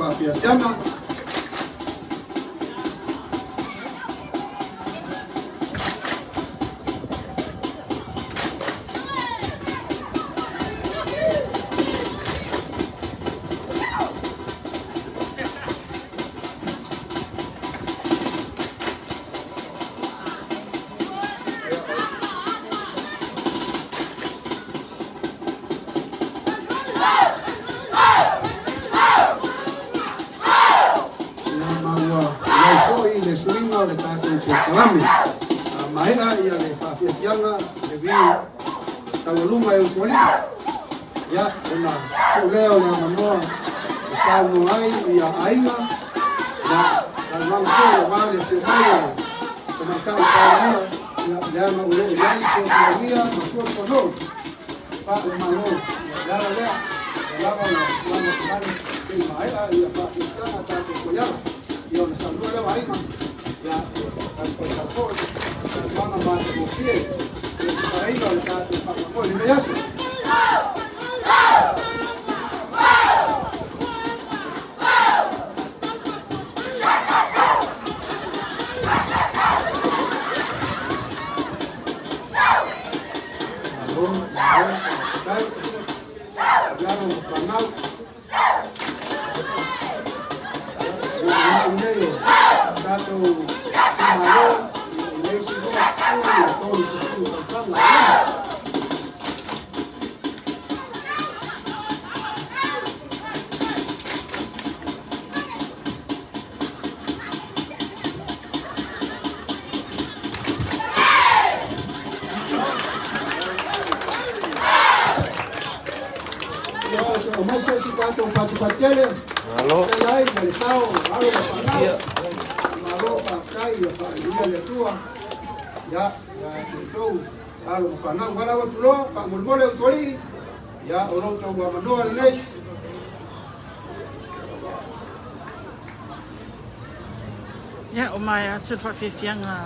Faafiafiaga. Le tatou Tutoatasi. Mahera ia le Faafiafiaga le vi taualunga e utuali. Ia ona tuleo le manoa e sauno ai ia ainga na mau ko vale se mai ko matau taua ia le ama ule ia ko ia ko ko no pa o mano ia le lava na mano ke mahera ia Faafiafiaga tatou ko ia ia ona sauno le ainga ya al tapor van a más de 100 para ir al tato para por el medio o mai se si kato patu patele. Alo. Lai le sao, alo la pana. Malo pa kai ya pa ia le tua. Ya, tu alo pana wala wa tulo, pa mulmole utoli. Ya, ono to wa manoa nei. Ya, o mai atu Faafiafiaga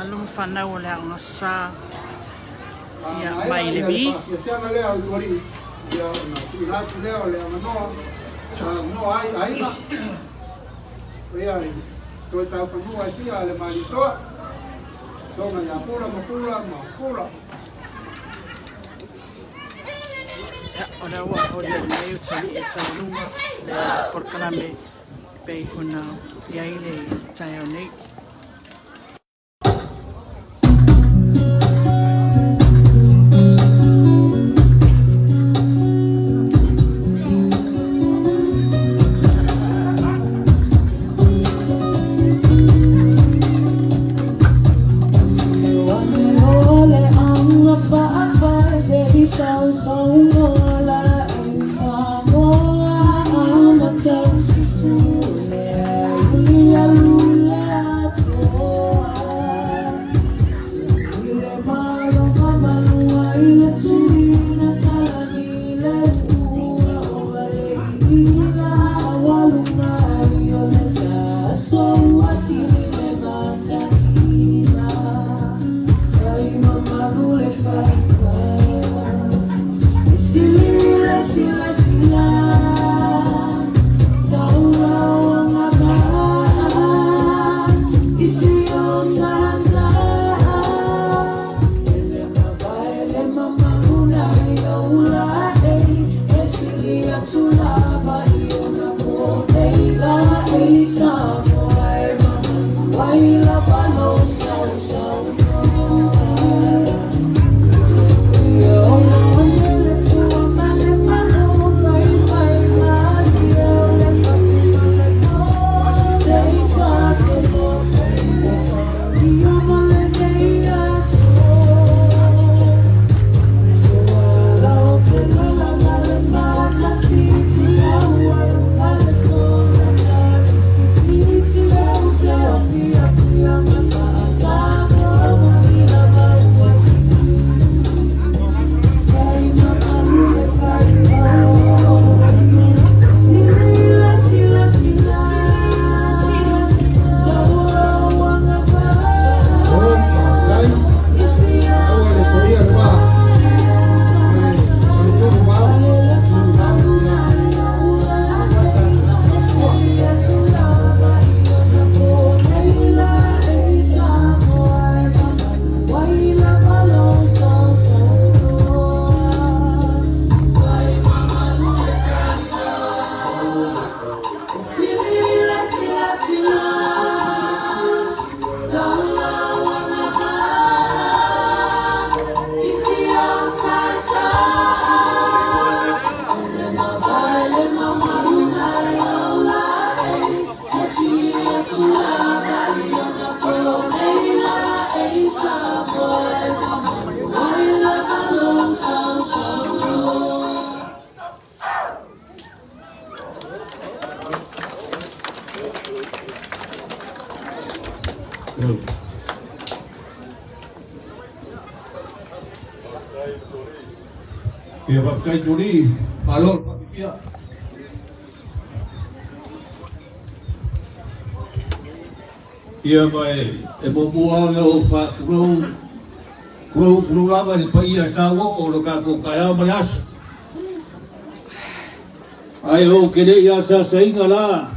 lumu whanau o lea o ngā sā. Ia, mai le vi. Faafiafiaga lea o tuari. Ia, ona tuinatu lea o lea manoa. Manoa aina. Ia, toi tau whanua fia le malitoa. Tonga ia mapula. Ya, o lea ua o lea nei utali e tau lunga. Porkalame pei hona ia ile tai au nei. Ia papai turi, alor ia. Ia mai e momoa o fa ro lava ni pai ia sawo o lo ka ko kaya malas. Ai o kere ia sa sainga la.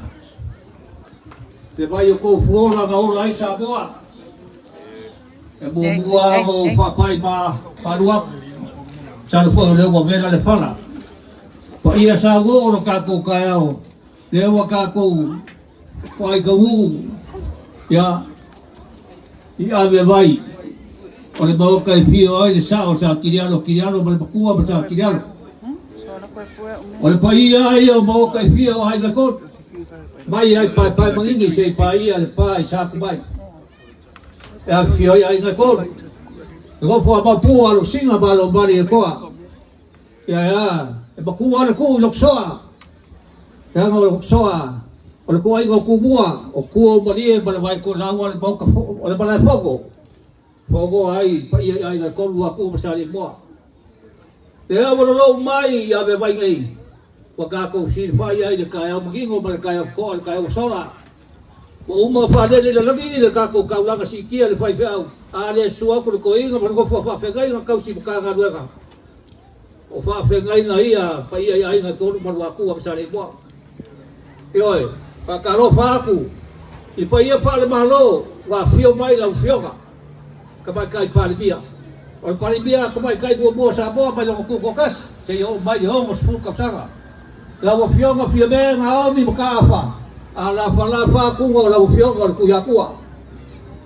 Te vai ko fuola na ola i Samoa. E momoa o fa pai ma parua. Sal fo le wa vera le fala. Pa ia sa go ro ka ko kaya o. Le wa ka ko pai ka u. Ya. I ave vai. O le mau kai fio ai le sa o sa kiriano ma le pakua ma sa kiriano. O le pai ai o mau kai fio ai ka ko. Mai ai pai mangingi se pai ai le pai sa ku mai. E a fio ai ka ko. Ko fo ma pu alo singa balo bali ko. Ya e makua le ku loksoa tanga o loksoa o le kuai o kumua o kuo malie ma le vai ko lawa le bauka o le balai fogo ai pa ia ai na kolu aku masali mo le ava lo mai ia be vai ngai wa ka ko si fa ia le kai o mgingo ma le kai ko le kai o sola o uma fa le lagi le ka ko ka langa si kia le fai fau a le sua ko ko inga ma ko fa fe gai ka si ka ga luega o fa fe gai na ia pa ia ai na ko ma aku masali mo oi pa ka lo fa aku i pa ia fa le malo wa fio mai la fioga ka mai kai palibia o palibia ka mai kai bo sa bo mai lo ko kas se yo mai yo mo fu ka sanga la wo fioga fio be na o mi ka fa ala fa ku ngo la fioga ku ya ku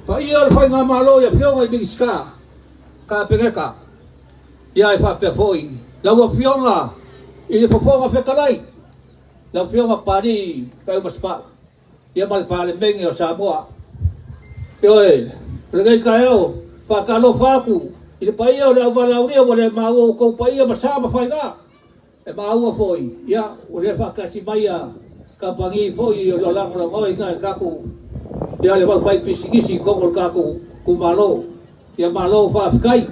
pa ia fa nga malo ya fioga i biska ka pegeka ia fa pe foi la wo fioga i fo fe kalai la fioga pari kai maspa ia mal pale mengi o Samoa oi pregai kaio fa kalo faku i pai o le vala uria o le mau ko pai ma sama fai ga e mau foi ia o le fa kasi mai a ka pangi foi o la ngoi ka ka ku ia le fai pisigisi ko ka ku malo ia malo fa skai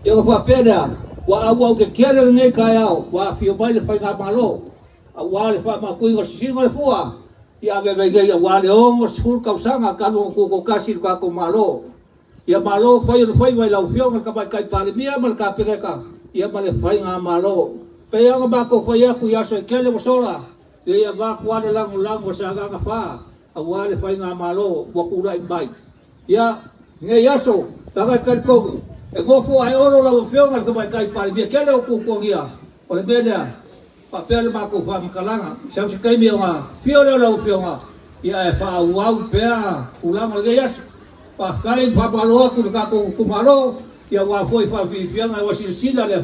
ia fa peda wa au ke kele ngai kaio wa fio bai le fai ga malo wa le fa ma ku ngo singo le fua ia be be ia wa le o sul ka sanga ka no ko kasi ka ko malo ia malo fai vai la fio ka bai kai pale mia mal ka peka ia male fai nga malo pe ia ba ko fai aku ia so kele sola ia ba kwa le lang Sagaga fa wa le fai nga malo wa ku rai bai ia nge yaso ta ga ka ko e go fu ai oro la fio ka bai kai pale mia kele ku ko ia o le bena papel ma ko fa makalanga sa se kai mia fio le la fio ia fa wa pe ulang le yaso pa kai fa balo ku ka ku malo ia wa foi Faafiafiaga wa silsila le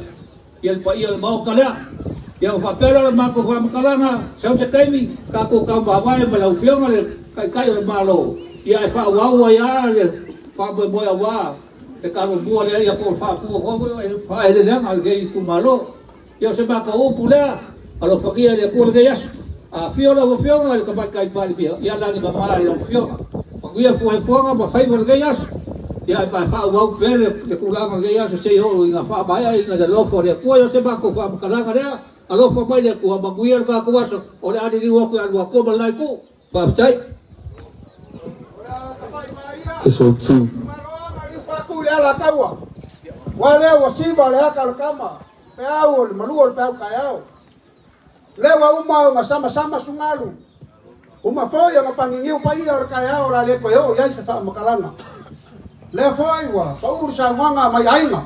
ia pa ia mau kala ia fa pelo ma ko fa kalanga sa se kai mi ka ku ka ba vai ma la fianga le kai le malo ia fa wa ia le fa bo wa te ka bo le ia ko fa fu fa ele le ma ge ku malo ia se ba ka o pula alo fa ia le ku le yas a fiola o fianga le ka ba kai pa ia la ni ba mala le fianga ia foi fonga ba fai por gayas ia ba fa wa pele de kulanga gayas se yo inga fa ba ia inga de lofo de ko se ba ko fa kalanga de a lofo ba de ko ba guier ka ko waso o le ani wo ko alwa ko ba lai ko pa stai eso tu fa ku le la kawa wale wa siba le aka kama pe au le malu pe au kayao le wa uma sama sungalu uma foi nga pangingiu pai or kaya ora le ko yo ya se fa makalanga le foi wa pa ursa nganga mai ainga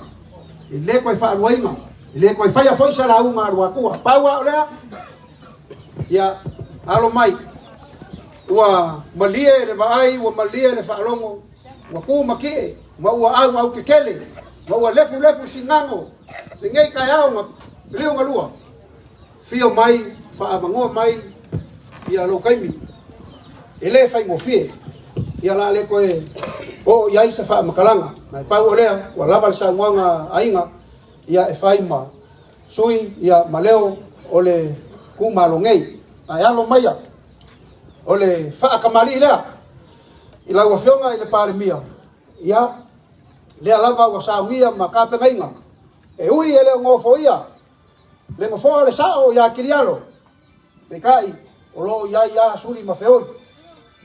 le ko fa ruinga le ko fa ya foi sala uma ru aku pa wa le ya alo mai wa malie le vai wa malie le fa longo wa ku make ma wa au ke kele ma wa lefu singango le ngai kaya nga le nga lua fio mai fa mango mai ya lo kaimi ele fai mo fie ia la le koe o ia isa fa makalanga mai pa o lea wa lava sa nganga ainga ia e fai ma sui ia maleo ole ku malongei ai alo maia ole fa kamali lea ila wa fionga ile pale mia ia le lava wa sa ngia makape ngainga e ui ele ngofo ia le ngofo le sao ia kirialo pekai olo ia suri mafeoi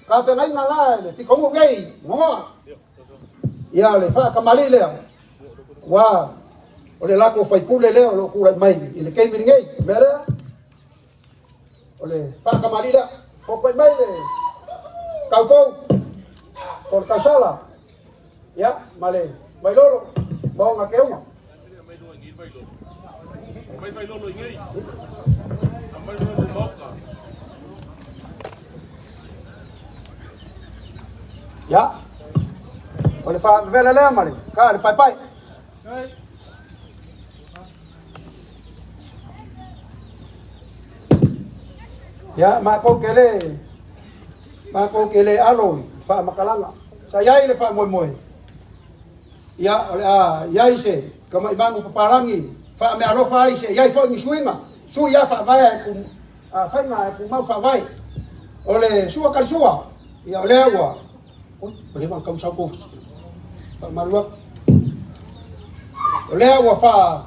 ka pe ngai ngala le ti ko gei ngo ya le fa kamali le wa o le la ko fai pule le lo ku mai ile ke mi ngai mera o le fa kamali le ko pe mai le ka ko por kasala ya male mai lolo ba nga ke uma mai lolo ngai mai lolo moka ya oleh fa vela le mari ka pai ya ma ko kele alo fa makalanga sa yai le fa moi ya ya ise kama ibangu paparangi fa me alo fa ise yai fa ni suinga su ya fa vai ku fa nga ku mau fa vai ole su ka su ya ole wa ole bang kam sa ko fa marwa ole wa fa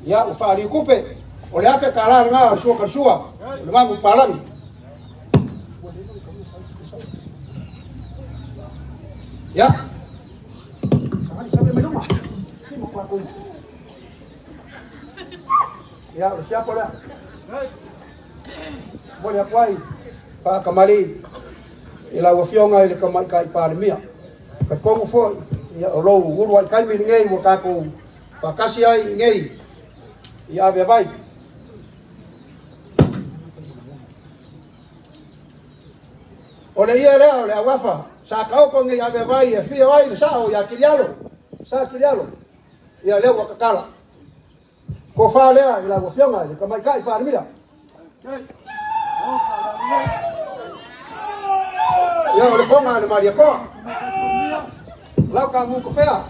ya fa ri kupe ole afa kala nga su ka su ole bang palang ya ya siapa dah boleh kuai fa kamali ila wafionga ile kama kai palimia ka kongo fo ya ro uru kai mi ngei wo ka ko fa kasi ai ngei ya be vai ole ia le ole wafa sa ka ko ngei ya be vai e fio ai sa o ya kilialo ya le wa kakala ko fa le ila wafionga ile kama kai palimia ya ole konga le maria ko lau ka mu ko fea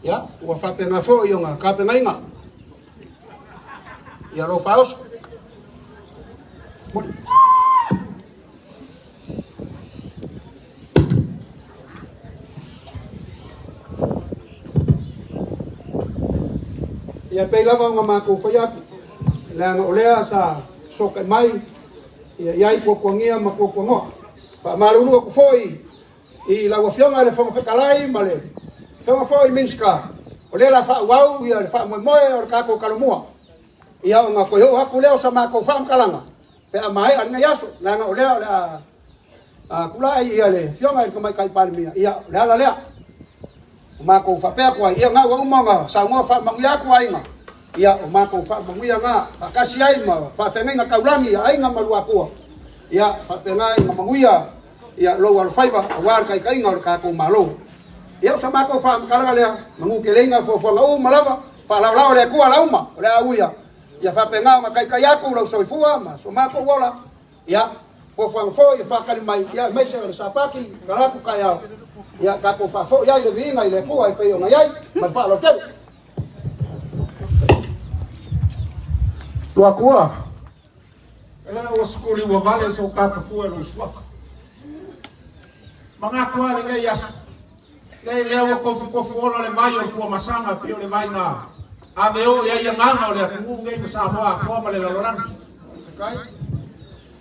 ya wa fa pe nga fo yo nga ka pe nga inga ya lo faos ya pe lava nga mako faya la nga olea sa soka mai ya ipo kwangia mako kwango pa malunu ko foi I la wafionga le fonga kalai male fonga foi minska ole la fa wau ya fa mo o ka ko kalumua ia nga ko yo aku leo sa mako fam kalanga pe mai anga yaso la nga olea la kula ia le fionga ko mai kai palmia ia la mako fa pe ko ia nga wa umonga Samoa fa mangia ko ainga ia o mako fa mangia nga kasi ai ma fa tenga kaulangi ainga malu ako ia fa tenga nga mangia ia lo wal faiba war kai nga ka ko malo ia sa mako fa kalanga le mangu kelenga fo ngau malava fa la le ko la uma le auia ia fa penga ma kai ako lo soifua ma so mako wola ia fo fa kalimai ia mese sa paki ngalaku kaya ya ka ko fa fo ya ile vinga ile ko ai pe yo ngai ma fa lo ke lo akua ela o skuli wo vale so ka pa fu lo swaf manga ko ale ngai yas le wo ko fu lo le mai o ko masanga pe le mai na a veo ya nganga o le ku ngai pa Samoa ko ma le lo ran kai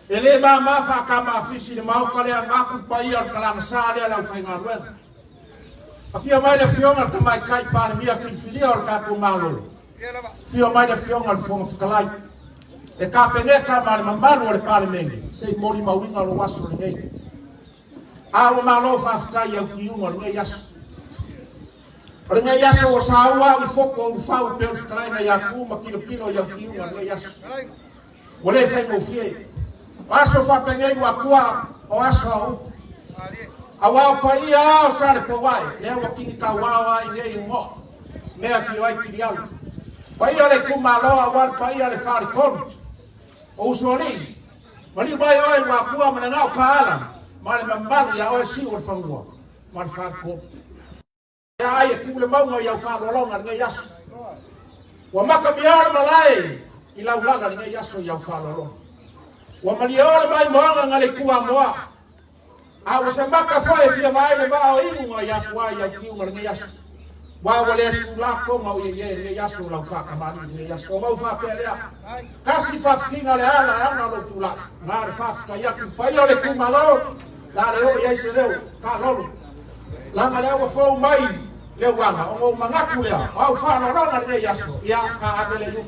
ele ma fa ka ma fisi le mau ka le nga ku pa ia kalang sa le la fa nga wen afia mai le fionga ka mai kai pa mi afil filia o ka ku malo fio mai le fionga al fo kalai e ka penge ka ma malo le pa le mengi sei mori ma winga lo waso le ngai a o malo fa ka ia ki un o ngai yas o ngai yas o sa wa u fo ko u fa u pe kalai na ya ku ma kilo ya ki un o ngai yas wole fa mo fie aso fa pengei wa kua o aso awa pa ia o sare po wai le wa ki ka wa i mo me a fi wai kirial pa ia le ku malo awa pa ia le far kon o usori mali bai o wa kua mana ngau kala male mambalu ya o si o fangua man far kon ya ai ku le mau ya fa lo nga ngai yas wa maka biar malai ila ulaga ngai yaso ya fa lo wa maliola mai moanga ngale kuwa moa a o se maka foi fia vai le va o ingo ya kwa ya kiu ngal ngas wa wale sula ko ma ye ya so la fa ka ma ni ya so ma fa pe ya kasi fa kinga le ala ana lo tula na fa ka ya ku pa yo le ku malo la le o ya se le ka lo la ngale o fo mai le wanga o manga ku le wa fa no no na ya so ya ka abele yu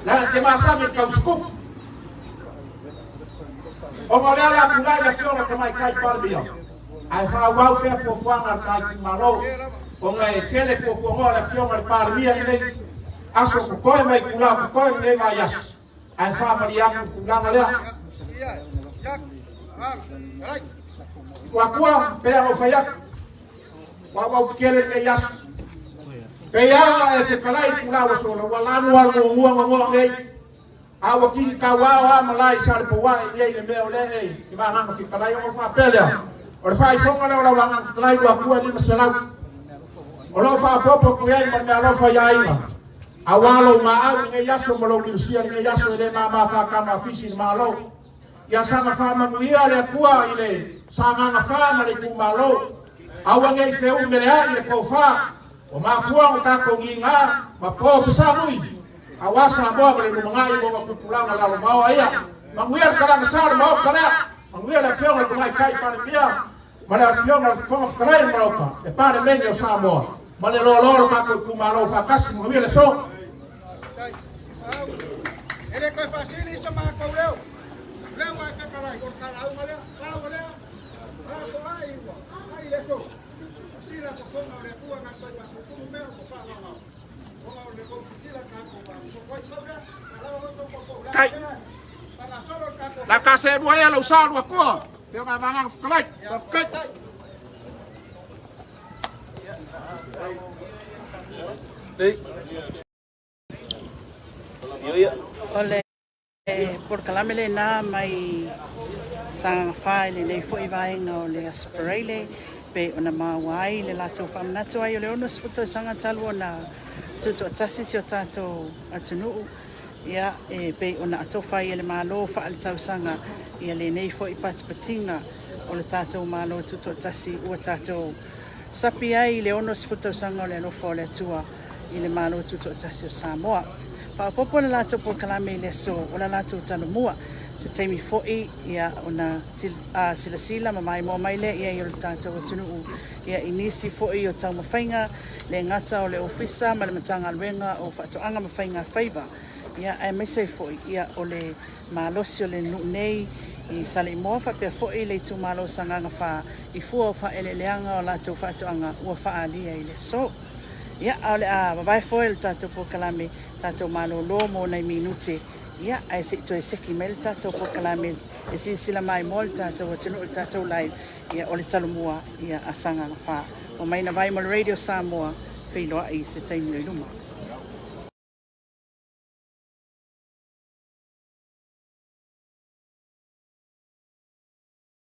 la ke ma sa mi ka skup o ngolea kulai la fiona kama kai parbia ai fa wau pe fo fuanga kai malo o ngai kele ko ngola fiona parbia ile aso ko mai kula ko ile va yas ai fa maria kula ngale kwa pe o faya wa kele le yas pe ya e se kalai kula so wala no ngai Awa ki ka wa malai sa po wa ye le me ole e ma nga fi kalai o fa pele o fa I fonga le wa nga kalai wa ku ni masala o lo fa popo ku ye ma me lo fa ya ina awalo ma au nge yaso mo lo ni sia nge yaso le ma fa ka ma fisi ma lo ya sa nga fa ma ku ia le ku ile sa nga fa ma le ku ma lo awa nge fe u me le ko fa o ma fuang ta ko nginga ma po sa lui awasa ambao bale lumangai ngo kupulanga la mbao aya mangwia kala ngasar mbao kala mangwia la fiona kwa kai pale pia mala fiona fonga fkalai mbao e pale mengi sambo male lo ka ko kumalo fa kasi mangwia le so ele ko fasini sama ko leo wa kakala ko kala au male ko ai le so sila ko fonga le kuwa ngata ko kumero ko fa kai la casa bo ya lo sa lo ko pe nga nga fkalai fkai Ole por kalamele na mai sang file le fo ivainga o le asperele pe ona mawai le lato famnato ai le onos foto sanga talo na Tutoatasi si o tātou atunuu ia pe ona atofai le malo fa le Tausaga ia le nei fo I patipatinga o le tātou malo Tutoatasi ua tātou sapi ai le ono sifutausaga o le alofo o le atua I le malo Tutoatasi o Samoa faapopo le latou po kalame I le aso o le latou talomua se taimi fo'i ia ona silasila ma mai mo mai le ia I o le tātou atunuu ia inisi fo'i o taumawhainga le ngata o le ofisa ma le matanga luenga o whaatoanga mawhainga whaiva ia ai mesei fo'i ia o le malosi o le nei I sale imoa whapea fo'i le tu malo sanganga wha I fua o wha ele leanga o latou whaatoanga ua wha alia I le so ia o le wabai fo'i le tātou po kalame tātou malo lo mo nei minute ia ai se to seki mel tātou po kalame e sila mai mo le tātou atunu le tātou lai ia o le talomua ia asanga wha o mai na vai mo le Radio Samoa peiloa I se taimi luma.